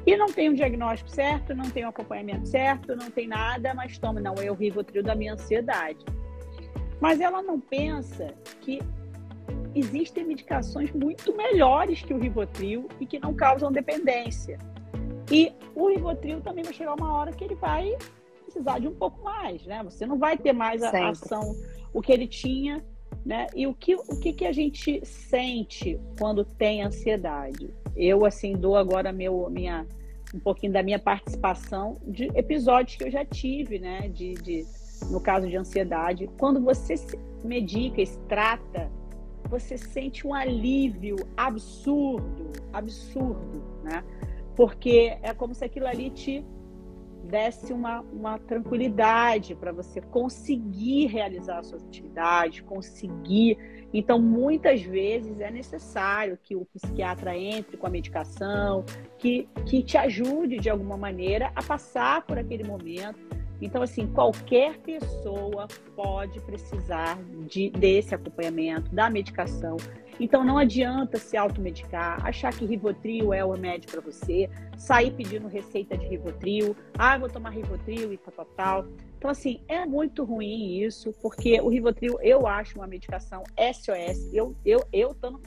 e não tem um diagnóstico certo, não tem um acompanhamento certo, não tem nada, mas toma, não, é o Rivotril da minha ansiedade. Mas ela não pensa que existem medicações muito melhores que o Rivotril e que não causam dependência. E o Rivotril também vai chegar uma hora que ele vai precisar de um pouco mais, né? Você não vai ter mais a ação, o que ele tinha, né? E o que a gente sente quando tem ansiedade? Eu, assim, dou agora um pouquinho da minha participação de episódios que eu já tive, né? No caso de ansiedade. Quando você se medica e se trata, você sente um alívio absurdo, né? Porque é como se aquilo ali te desse uma tranquilidade para você conseguir realizar as suas atividades, conseguir. Então, muitas vezes é necessário que o psiquiatra entre com a medicação, que te ajude de alguma maneira a passar por aquele momento. Então, assim, qualquer pessoa pode precisar desse acompanhamento, da medicação. Então, não adianta se automedicar, achar que Rivotril é o remédio para você, sair pedindo receita de Rivotril, vou tomar Rivotril e tal. Então, assim, é muito ruim isso, porque o Rivotril eu acho uma medicação SOS. Eu dando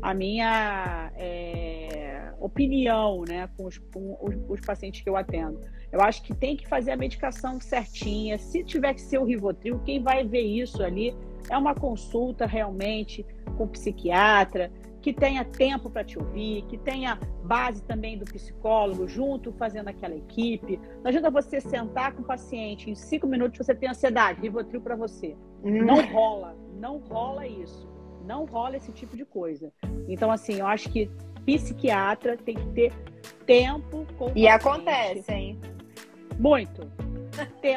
a minha opinião, né, com os pacientes que eu atendo. Eu acho que tem que fazer a medicação certinha. Se tiver que ser o Rivotril, quem vai ver isso ali é uma consulta realmente com o psiquiatra, que tenha tempo para te ouvir, que tenha base também do psicólogo junto, fazendo aquela equipe. Não adianta você sentar com o paciente, em 5 minutos você tem ansiedade, Rivotril para você. Não rola isso. Não rola esse tipo de coisa. Então, assim, eu acho que psiquiatra tem que ter tempo com o paciente. E acontece, hein? Muito.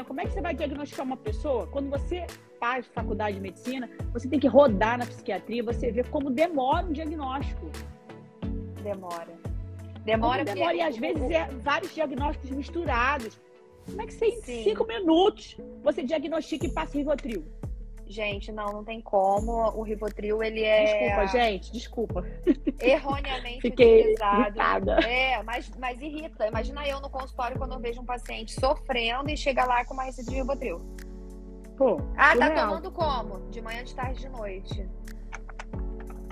Como é que você vai diagnosticar uma pessoa? Quando você faz faculdade de medicina, você tem que rodar na psiquiatria, você vê como demora um diagnóstico. Demora e às vezes vários diagnósticos misturados. Como é que você, em 5 minutos, você diagnostica e passa Rivotril? Gente, não tem como. O Rivotril, ele é... Desculpa. Erroneamente Fiquei utilizado. Irritada. Mas irrita. Imagina eu no consultório quando eu vejo um paciente sofrendo e chega lá com uma receita de Rivotril. Pô, tá tomando como? De manhã, de tarde, de noite.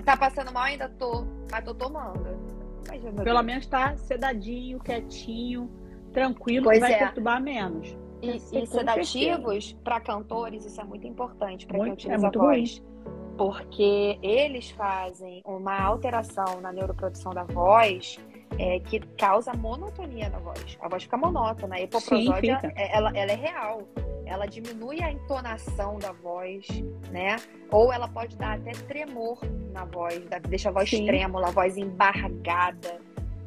Tá passando mal? Ainda tô. Mas tô tomando. Imagina, pelo menos tá sedadinho, quietinho, tranquilo, pois vai perturbar menos. E sedativos, para cantores, isso é muito importante para quem utiliza a muito voz. Ruim. Porque eles fazem uma alteração na neuroprodução da voz que causa monotonia na voz. A voz fica monótona. A hipoprosódia, ela é real. Ela diminui a entonação da voz, né? Ou ela pode dar até tremor na voz, deixa a voz trêmula, a voz embargada,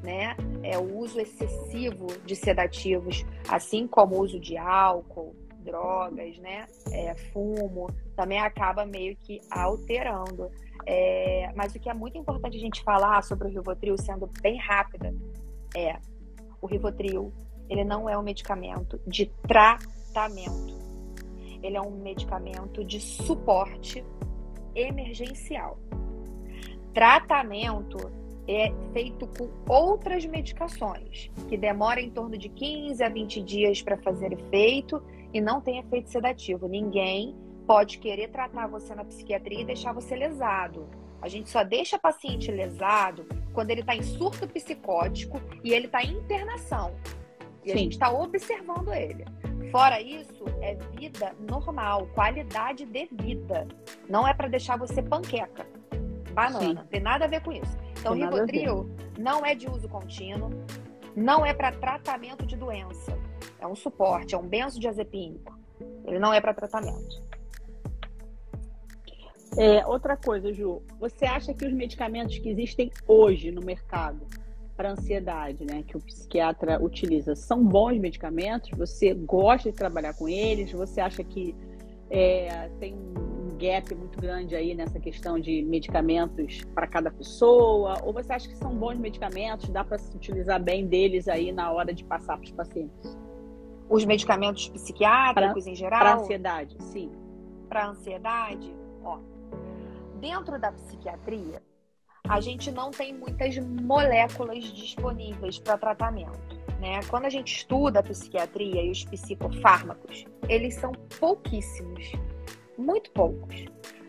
né? O uso excessivo de sedativos, assim como o uso de álcool, drogas, né? Fumo, também acaba meio que alterando. Mas o que é muito importante a gente falar sobre o Rivotril, sendo bem rápida, o Rivotril, ele não é um medicamento de tratamento. Ele é um medicamento de suporte emergencial. Tratamento é feito com outras medicações, que demoram em torno de 15 a 20 dias para fazer efeito e não tem efeito sedativo. Ninguém pode querer tratar você na psiquiatria e deixar você lesado. A gente só deixa paciente lesado quando ele está em surto psicótico e ele está em internação. E a gente está observando ele. Fora isso, é vida normal, qualidade de vida. Não é para deixar você panqueca, banana. Tem nada a ver com isso. Então, o Rivotril não é de uso contínuo, não é para tratamento de doença. É um suporte, é um benzodiazepínico. Ele não é para tratamento. Outra coisa, Ju, você acha que os medicamentos que existem hoje no mercado para ansiedade, né, que o psiquiatra utiliza, são bons medicamentos? Você gosta de trabalhar com eles? Você acha que tem um gap muito grande aí nessa questão de medicamentos para cada pessoa? Ou você acha que são bons medicamentos, dá para se utilizar bem deles aí na hora de passar para os pacientes? Os medicamentos psiquiátricos em geral? Para ansiedade, sim. Para ansiedade, dentro da psiquiatria, a gente não tem muitas moléculas disponíveis para tratamento, né? Quando a gente estuda a psiquiatria e os psicofármacos, eles são pouquíssimos, muito poucos.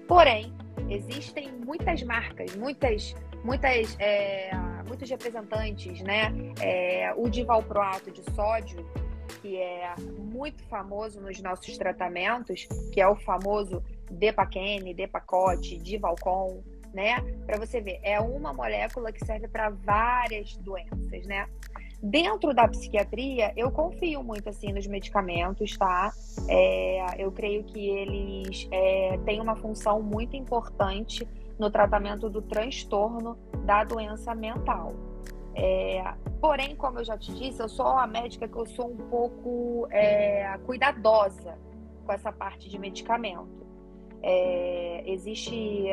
Porém, existem muitas marcas, muitos representantes, né? O divalproato de sódio, que é muito famoso nos nossos tratamentos, que é o famoso Depaquene, Depakote, Divalcon, né? Para você ver, é uma molécula que serve para várias doenças, né? Dentro da psiquiatria, eu confio muito assim nos medicamentos, tá? Eu creio que eles têm uma função muito importante no tratamento do transtorno da doença mental. Porém, como eu já te disse, eu sou uma médica que eu sou um pouco cuidadosa com essa parte de medicamento. Existe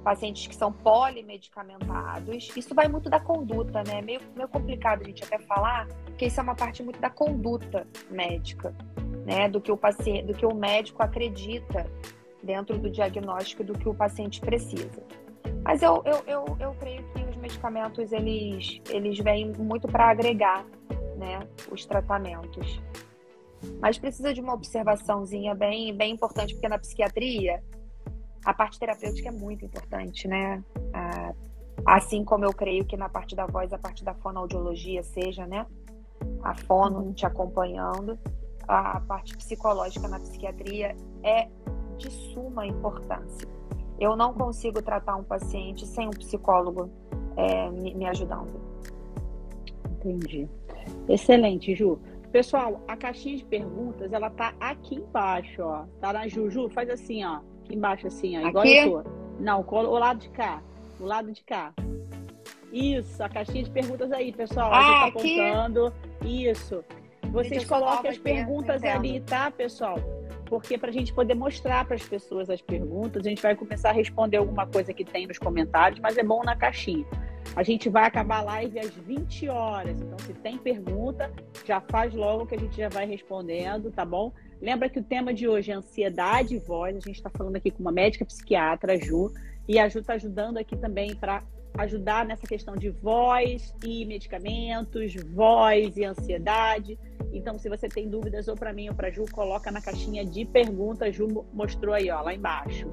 pacientes que são polimedicamentados. Isso vai muito da conduta, né? Meio complicado a gente até falar, porque isso é uma parte muito da conduta médica, né? Do que o médico acredita dentro do diagnóstico do que o paciente precisa. Mas eu creio que os medicamentos, eles vêm muito para agregar, né, os tratamentos. Mas precisa de uma observaçãozinha bem, bem importante, porque na psiquiatria a parte terapêutica é muito importante, né? Assim como eu creio que na parte da voz, a parte da fonoaudiologia seja, né? A fono te acompanhando. A parte psicológica na psiquiatria é de suma importância. Eu não consigo tratar um paciente sem um psicólogo me ajudando. Entendi. Excelente, Ju. Pessoal, a caixinha de perguntas, ela tá aqui embaixo, ó. Tá na Ju, faz assim, ó. Aqui embaixo, assim, ó. Igual aqui? eu tô. Não, o lado de cá. O lado de cá. Isso, a caixinha de perguntas aí, pessoal. A gente tá aqui? apontando. Isso. Vocês coloquem as perguntas ali, tá, pessoal? Porque para a gente poder mostrar para as pessoas as perguntas, a gente vai começar a responder alguma coisa que tem nos comentários, mas é bom na caixinha. A gente vai acabar a live às 20 horas, então se tem pergunta, já faz logo que a gente já vai respondendo, tá bom? Lembra que o tema de hoje é ansiedade e voz, a gente está falando aqui com uma médica psiquiatra, a Ju, e a Ju está ajudando aqui também para ajudar nessa questão de voz e medicamentos, voz e ansiedade. Então, se você tem dúvidas ou para mim ou para a Ju, coloca na caixinha de perguntas. Ju mostrou aí, ó, lá embaixo.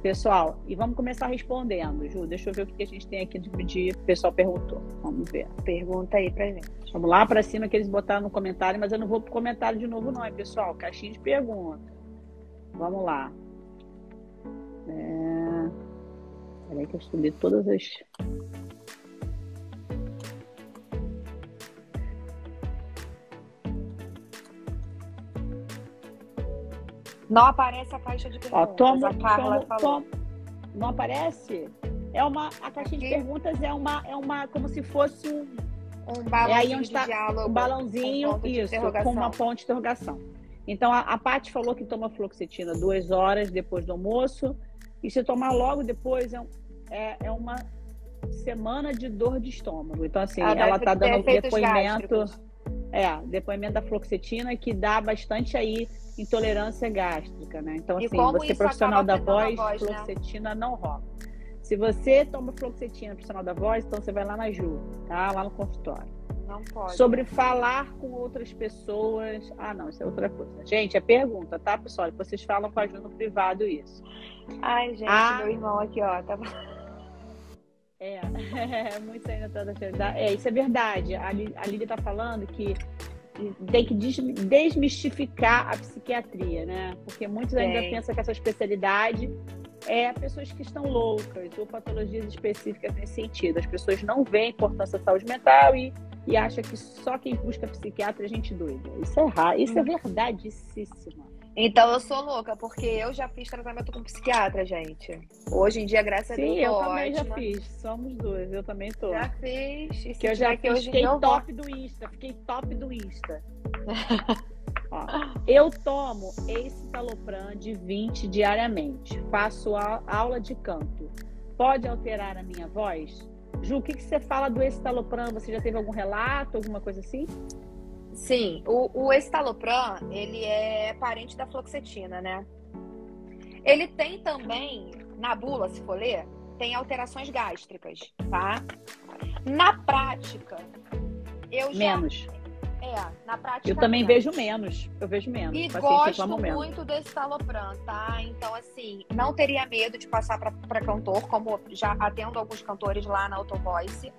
Pessoal, e vamos começar respondendo. Ju, deixa eu ver o que a gente tem aqui de o pessoal perguntou. Vamos ver. Pergunta aí pra gente. Vamos lá para cima que eles botaram no comentário, mas eu não vou pro comentário de novo não, hein, pessoal? Caixinha de perguntas. Vamos lá. Peraí que eu subi todas as... Não aparece a caixa de perguntas. A Carla falou. Não aparece? A caixinha de perguntas é uma como se fosse um balãozinho de diálogo. Um balãozinho, isso, com uma ponte de interrogação. Então, a Paty falou que toma fluoxetina 2 horas depois do almoço. E se tomar logo depois, é uma semana de dor de estômago. Então, assim, ela está dando depoimento... depoimento da fluoxetina, que dá bastante aí intolerância gástrica, né? Então, assim, você profissional da voz, fluoxetina, né? Não rola. Se você toma fluoxetina profissional da voz, então você vai lá na Ju, tá? Lá no consultório. Não pode. Sobre falar com outras pessoas... não, isso é outra coisa. Gente, é pergunta, tá, pessoal? Vocês falam com a Ju no privado isso. Ai, gente, meu irmão aqui, ó, tá... Muito ainda tá da isso é verdade. A Lídia tá falando que tem que desmistificar a psiquiatria, né? Porque muitos ainda pensam que essa especialidade é pessoas que estão loucas ou patologias específicas nesse sentido. As pessoas não veem a importância da saúde mental e acham que só quem busca psiquiatra é gente doida. Isso é errado, isso é verdadíssimo. Então eu sou louca, porque eu já fiz tratamento com psiquiatra, gente. Hoje em dia, graças a Deus, eu também já fiz. Somos dois, eu também tô. Já fiz. Que eu já fiz, fiquei top do Insta. Ó, eu tomo escitalopram de 20 diariamente. Faço aula de canto. Pode alterar a minha voz? Ju, o que você fala do escitalopram? Você já teve algum relato, alguma coisa assim? Sim, o escitalopram, ele é parente da fluoxetina, né? Ele tem também, na bula, se for ler, tem alterações gástricas, tá? Na prática, Menos. Na prática... Eu também vejo menos. Eu vejo menos. E gosto muito do escitalopram, tá? Então, assim, não teria medo de passar para cantor, como já atendo alguns cantores lá na Auto Voice.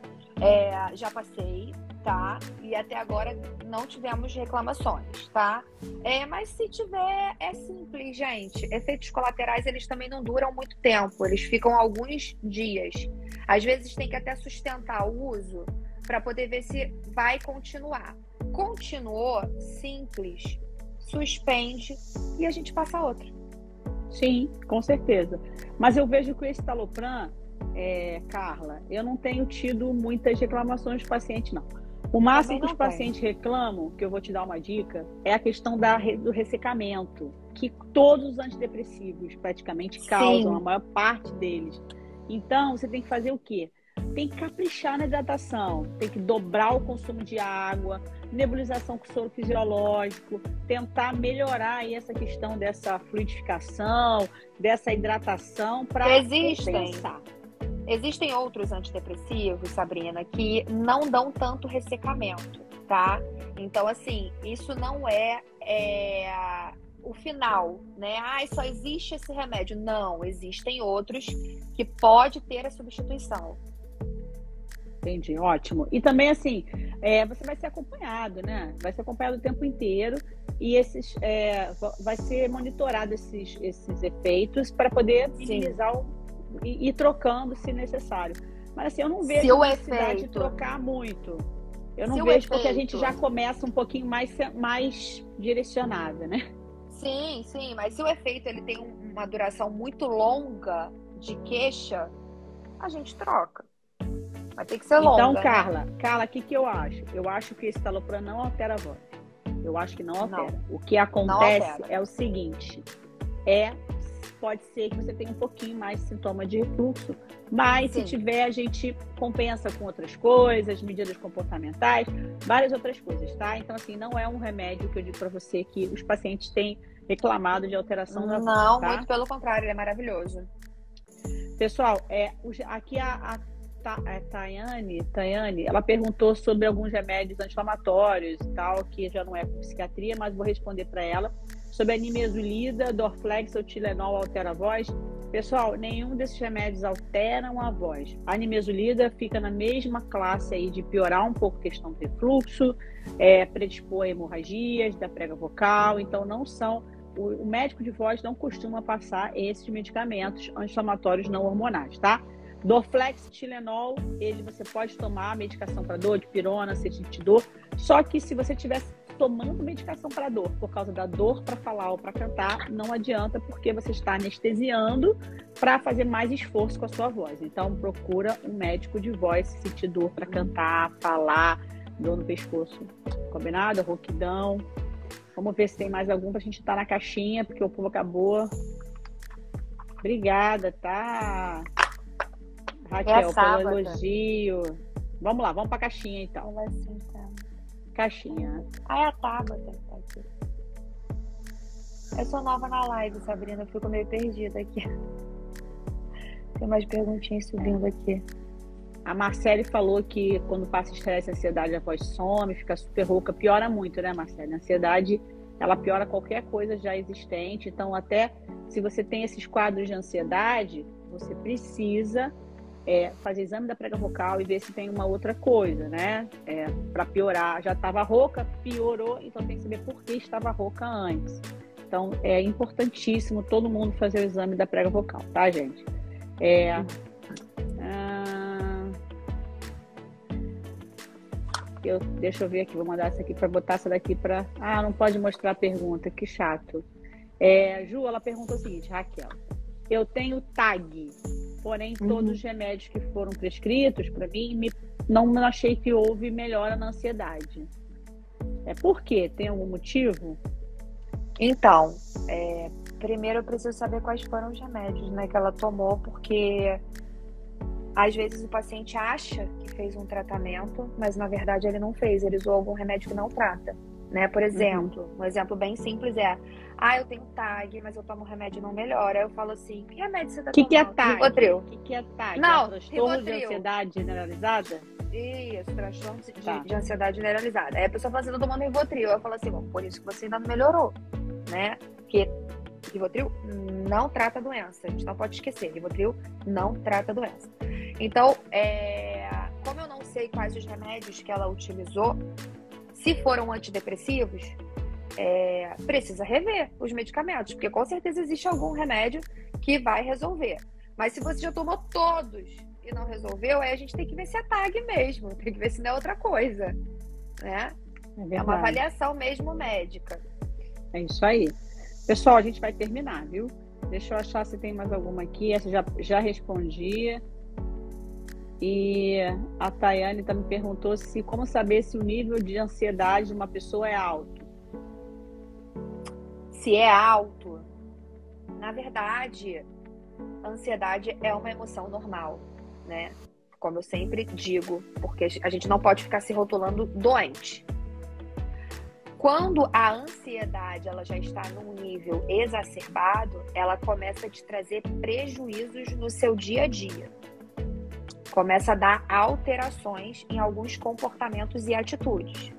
Já passei. tá? E até agora não tivemos reclamações, tá? Mas se tiver, é simples, gente. Efeitos colaterais, eles também não duram muito tempo, eles ficam alguns dias. Às vezes tem que até sustentar o uso para poder ver se vai continuar. Continuou, simples, suspende e a gente passa outra. Sim, com certeza. Mas eu vejo que o escitalopram, Carla, eu não tenho tido muitas reclamações dos pacientes, não. O máximo que os pacientes reclamam, que eu vou te dar uma dica, é a questão do ressecamento, que todos os antidepressivos praticamente causam, Sim. a maior parte deles. Então, você tem que fazer o quê? Tem que caprichar na hidratação, tem que dobrar o consumo de água, nebulização com soro fisiológico, tentar melhorar aí essa questão dessa fluidificação, dessa hidratação para compensar. Existem outros antidepressivos, Sabrina, que não dão tanto ressecamento, tá? Então, assim, isso não é o final, né? Só existe esse remédio. Não, existem outros que pode ter a substituição. Entendi, ótimo. E também, assim, você vai ser acompanhado, né? Vai ser acompanhado o tempo inteiro e vai ser monitorado esses efeitos para poder minimizar e ir trocando se necessário. Mas, assim, eu não vejo necessidade de trocar muito. Eu não vejo porque a gente já começa um pouquinho mais direcionada, né? Sim, mas se o efeito ele tem uma duração muito longa de queixa, a gente troca. Vai ter que ser longa. Então, Carla, o que eu acho? Eu acho que esse escitalopram não altera a voz. Eu acho que não altera. Não. O que acontece é o seguinte: pode ser que você tenha um pouquinho mais de sintoma de refluxo, mas se tiver, a gente compensa com outras coisas, medidas comportamentais, várias outras coisas, tá? Então, assim, não é um remédio que eu digo para você que os pacientes têm reclamado de alteração da voz. Não, tá? Muito pelo contrário, ele é maravilhoso. Pessoal, aqui a Tayane, ela perguntou sobre alguns remédios anti-inflamatórios e tal, que já não é com psiquiatria, mas vou responder para ela. Sobre a nimesulida, Dorflex ou Tilenol altera a voz? Pessoal, nenhum desses remédios alteram a voz. A nimesulida fica na mesma classe aí de piorar um pouco a questão do refluxo, predispor a hemorragias da prega vocal, então não são... O médico de voz não costuma passar esses medicamentos anti-inflamatórios não hormonais, tá? Dorflex, Tilenol, você pode tomar medicação para dor, dipirona, cetitidor, só que se você estiver tomando medicação para dor, por causa da dor para falar ou para cantar, não adianta, porque você está anestesiando para fazer mais esforço com a sua voz. Então, procura um médico de voz se sentir dor para cantar, falar, dor no pescoço. Combinado? Rouquidão. Vamos ver se tem mais algum para a gente estar na caixinha, porque o povo acabou. Obrigada, tá? Raquel, pelo elogio. Vamos lá, vamos para a caixinha então. Caixinha. É a Tabata tá aqui. Eu sou nova na live, Sabrina. Eu fico meio perdida aqui. Tem mais perguntinhas subindo aqui. A Marcele falou que quando passa estresse e ansiedade, a voz some, fica super rouca. Piora muito, né, Marcele? A ansiedade, ela piora qualquer coisa já existente. Então, até se você tem esses quadros de ansiedade, você precisa fazer exame da prega vocal e ver se tem uma outra coisa, né? Para piorar. Já estava rouca, piorou, então tem que saber por que estava rouca antes. Então, é importantíssimo todo mundo fazer o exame da prega vocal, tá, gente? Deixa eu ver aqui, vou mandar essa aqui para botar essa daqui para... não pode mostrar a pergunta, que chato. Ju, ela perguntou o seguinte, Raquel, eu tenho TAG, porém todos os remédios que foram prescritos para mim, não achei que houve melhora na ansiedade. Por quê? Tem algum motivo? Então, primeiro eu preciso saber quais foram os remédios, né, que ela tomou, porque às vezes o paciente acha que fez um tratamento, mas na verdade ele não fez, ele usou algum remédio que não trata, né? Por exemplo, um exemplo bem simples eu tenho TAG, mas eu tomo um remédio e não melhora. Eu falo assim, que remédio você tá tomando? O que é TAG? Rivotril. O que é TAG? Não, transtorno de ansiedade generalizada? Isso, transtorno de ansiedade generalizada. Aí a pessoa fala assim, eu tô tomando Rivotril. Eu falo assim, bom, por isso que você ainda não melhorou, né? Porque Rivotril não trata a doença. A gente não pode esquecer, Rivotril não trata a doença. Então, como eu não sei quais os remédios que ela utilizou. Se foram antidepressivos, precisa rever os medicamentos, porque com certeza existe algum remédio que vai resolver. Mas se você já tomou todos e não resolveu, aí a gente tem que ver se é TAG mesmo, tem que ver se não é outra coisa, né? É uma avaliação mesmo médica. É isso aí. Pessoal, a gente vai terminar, viu? Deixa eu achar se tem mais alguma aqui. Essa já respondi. E a Tayane também perguntou como saber se o nível de ansiedade de uma pessoa é alto. Se é alto, na verdade, a ansiedade é uma emoção normal, né? Como eu sempre digo, porque a gente não pode ficar se rotulando doente. Quando a ansiedade ela já está num nível exacerbado, ela começa a te trazer prejuízos no seu dia a dia. Começa a dar alterações em alguns comportamentos e atitudes.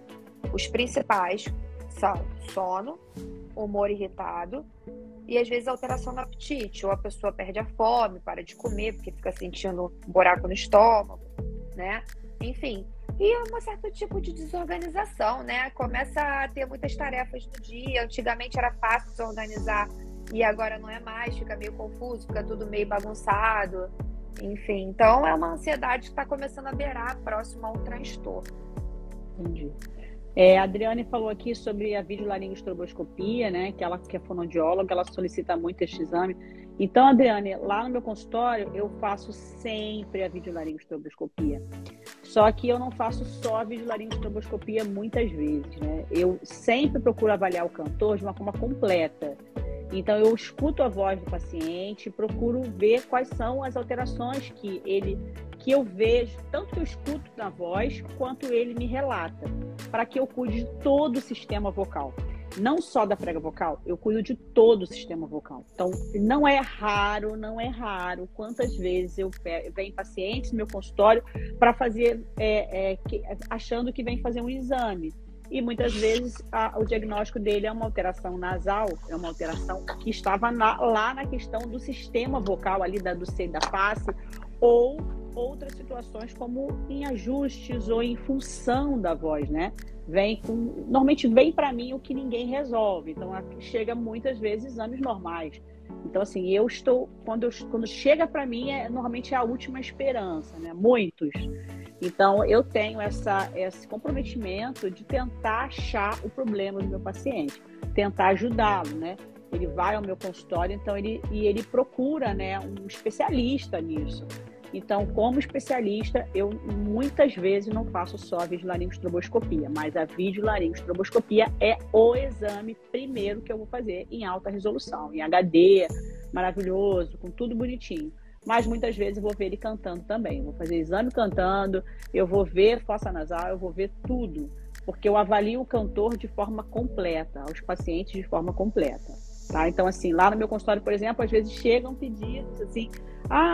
Os principais são sono, humor irritado e às vezes alteração no apetite, ou a pessoa perde a fome, para de comer porque fica sentindo um buraco no estômago, né? Enfim, e um certo tipo de desorganização, né? Começa a ter muitas tarefas no dia. Antigamente era fácil desorganizar e agora não é mais, fica meio confuso, fica tudo meio bagunçado. Enfim, então é uma ansiedade que está começando a beirar próximo a um transtorno. Entendi. A Adriane falou aqui sobre a videolaringoestroboscopia, né? Que ela que é fonoaudióloga, ela solicita muito este exame. Então, Adriane, lá no meu consultório eu faço sempre a videolaringoestroboscopia. Só que eu não faço só a videolaringoestroboscopia muitas vezes, né? Eu sempre procuro avaliar o cantor de uma forma completa. Então, eu escuto a voz do paciente, procuro ver quais são as alterações que eu vejo, tanto que eu escuto na voz, quanto ele me relata, para que eu cuide de todo o sistema vocal. Não só da prega vocal, eu cuido de todo o sistema vocal. Então, não é raro quantas vezes eu venho pacientes no meu consultório para fazer, achando que vem fazer um exame. E muitas vezes o diagnóstico dele é uma alteração nasal, é uma alteração que estava lá na questão do sistema vocal, ali do seio da face, ou outras situações como em ajustes ou em função da voz, né? Normalmente vem para mim o que ninguém resolve. Então, chega muitas vezes exames normais. Então, assim, quando chega para mim, normalmente é a última esperança, né? Muitos. Então, eu tenho esse comprometimento de tentar achar o problema do meu paciente, tentar ajudá-lo, né? Ele vai ao meu consultório, então ele procura, né, um especialista nisso. Então, como especialista, eu muitas vezes não faço só a videolaringoestroboscopia, mas a videolaringoestroboscopia é o exame primeiro que eu vou fazer em alta resolução, em HD, maravilhoso, com tudo bonitinho. Mas muitas vezes eu vou ver ele cantando também. Eu vou fazer exame cantando, eu vou ver fossa nasal, eu vou ver tudo. Porque eu avalio o cantor de forma completa, os pacientes de forma completa. Tá? Então, assim, lá no meu consultório, por exemplo, às vezes chegam pedidos assim,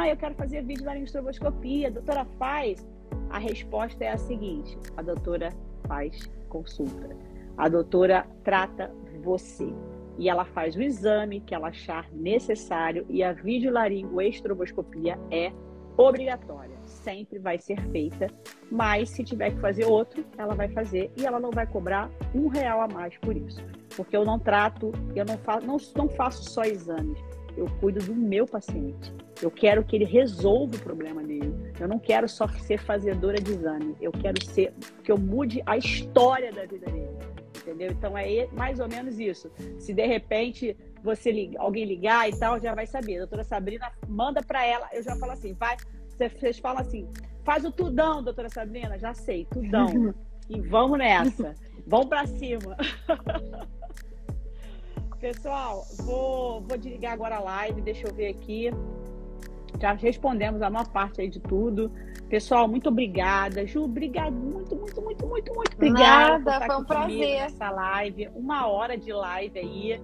eu quero fazer videolaringoestroboscopia, a doutora faz? A resposta é a seguinte, a doutora faz consulta. A doutora trata você. E ela faz o exame que ela achar necessário e a videolaringoestroboscopia é obrigatória. Sempre vai ser feita, mas se tiver que fazer outro, ela vai fazer e ela não vai cobrar R$1 a mais por isso. Porque eu não faço só exames, eu cuido do meu paciente. Eu quero que ele resolva o problema dele. Eu não quero só ser fazedora de exame, eu quero que eu mude a história da vida dele. Entendeu? Então é mais ou menos isso. Se de repente alguém ligar e tal, já vai saber. A doutora Sabrina manda para ela, eu já falo assim, vocês falam assim, faz o tudão, doutora Sabrina, já sei, tudão. E vamos nessa. Vamos para cima. Pessoal, vou desligar agora a live, deixa eu ver aqui. Já respondemos a maior parte aí de tudo. Pessoal, muito obrigada. Ju, obrigada, muito obrigada. Nada, foi um prazer. Nessa live, 1 hora de live aí.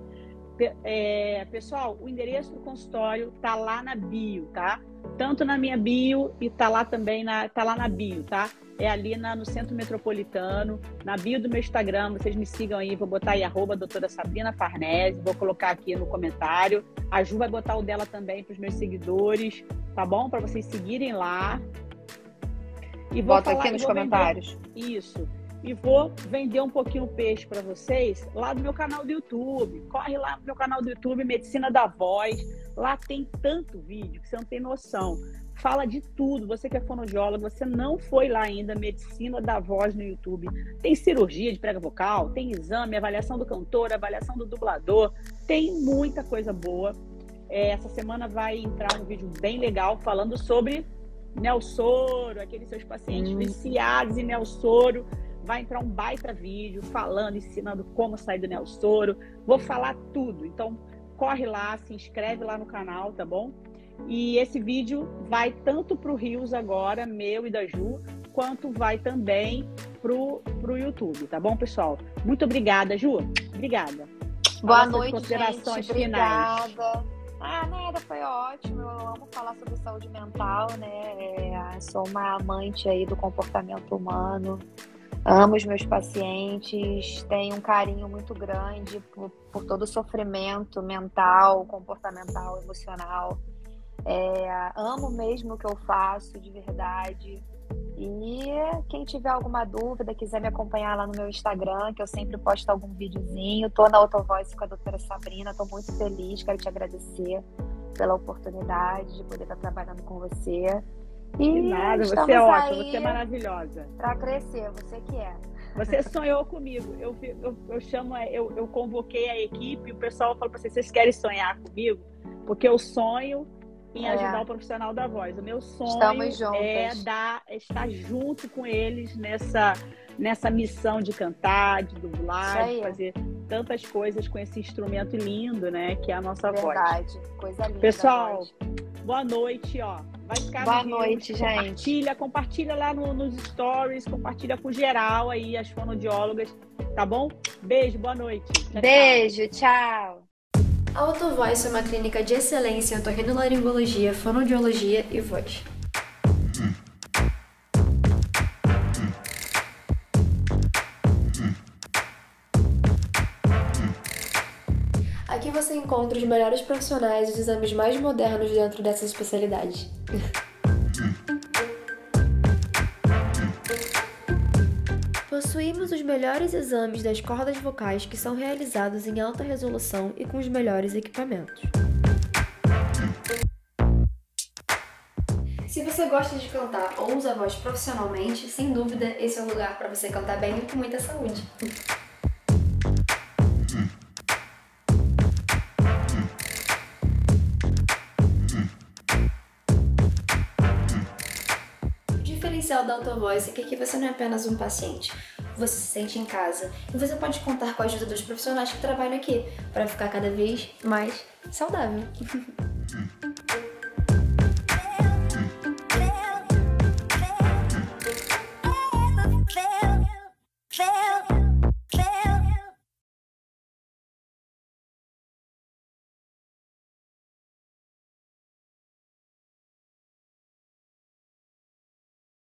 Pessoal, o endereço do consultório tá lá na bio, tá? Tanto na minha bio e tá lá também, tá lá na bio, tá? É ali no Centro Metropolitano, na bio do meu Instagram, vocês me sigam aí, vou botar aí @doutora Sabrina Farnese, vou colocar aqui no comentário. A Ju vai botar o dela também para os meus seguidores, tá bom? Para vocês seguirem lá. E vou Bota falar, aqui nos vou comentários. isso. E vou vender um pouquinho o peixe para vocês lá no meu canal do YouTube. Corre lá no meu canal do YouTube, Medicina da Voz. Lá tem tanto vídeo que você não tem noção. Fala de tudo. Você que é fonoaudiólogo, você não foi lá ainda, Medicina da Voz no YouTube. Tem cirurgia de prega vocal, tem exame, avaliação do cantor, avaliação do dublador. Tem muita coisa boa. Essa semana vai entrar um vídeo bem legal falando sobre Nelsoro, aqueles seus pacientes viciados em Nelsoro. Vai entrar um baita vídeo falando, ensinando como sair do Nelsoro. Vou falar tudo. Então, corre lá, se inscreve lá no canal, tá bom? E esse vídeo vai tanto pro Reels agora, meu e da Ju, quanto vai também pro YouTube, tá bom, pessoal? Muito obrigada, Ju. Obrigada. Boa Fala suas noite, considerações gente. finais. Obrigada. Nada, foi ótimo. Eu amo falar sobre saúde mental, né? Sou uma amante aí do comportamento humano. Amo os meus pacientes, tenho um carinho muito grande por todo o sofrimento mental, comportamental, emocional. Amo mesmo o que eu faço, de verdade. E quem tiver alguma dúvida, quiser me acompanhar lá no meu Instagram, que eu sempre posto algum videozinho. Tô na Autovoice com a doutora Sabrina, tô muito feliz, quero te agradecer pela oportunidade de poder estar trabalhando com você. De nada, você é ótima, você é maravilhosa. Para crescer, você que é. Você sonhou comigo. Eu convoquei a equipe, o pessoal falou para vocês querem sonhar comigo? Porque eu sonho em ajudar o profissional da voz. O meu sonho é estar junto com eles nessa missão de cantar, de dublar, de fazer tantas coisas com esse instrumento lindo, né? Que é a nossa voz. Verdade, coisa linda. Pessoal, boa noite, ó. Vai ficar boa noite, gente. Compartilha lá nos stories, compartilha com geral aí, as fonoaudiólogas, tá bom? Beijo, boa noite. Beijo, tchau. A Autovoice é uma clínica de excelência em otorrinolaringologia, fonoaudiologia e voz. Aqui você encontra os melhores profissionais e os exames mais modernos dentro dessas especialidades. Possuímos os melhores exames das cordas vocais que são realizados em alta resolução e com os melhores equipamentos. Se você gosta de cantar ou usa a voz profissionalmente, sem dúvida esse é o lugar para você cantar bem e com muita saúde. O diferencial da Autovoice é que aqui você não é apenas um paciente, você se sente em casa e você pode contar com a ajuda dos profissionais que trabalham aqui para ficar cada vez mais saudável.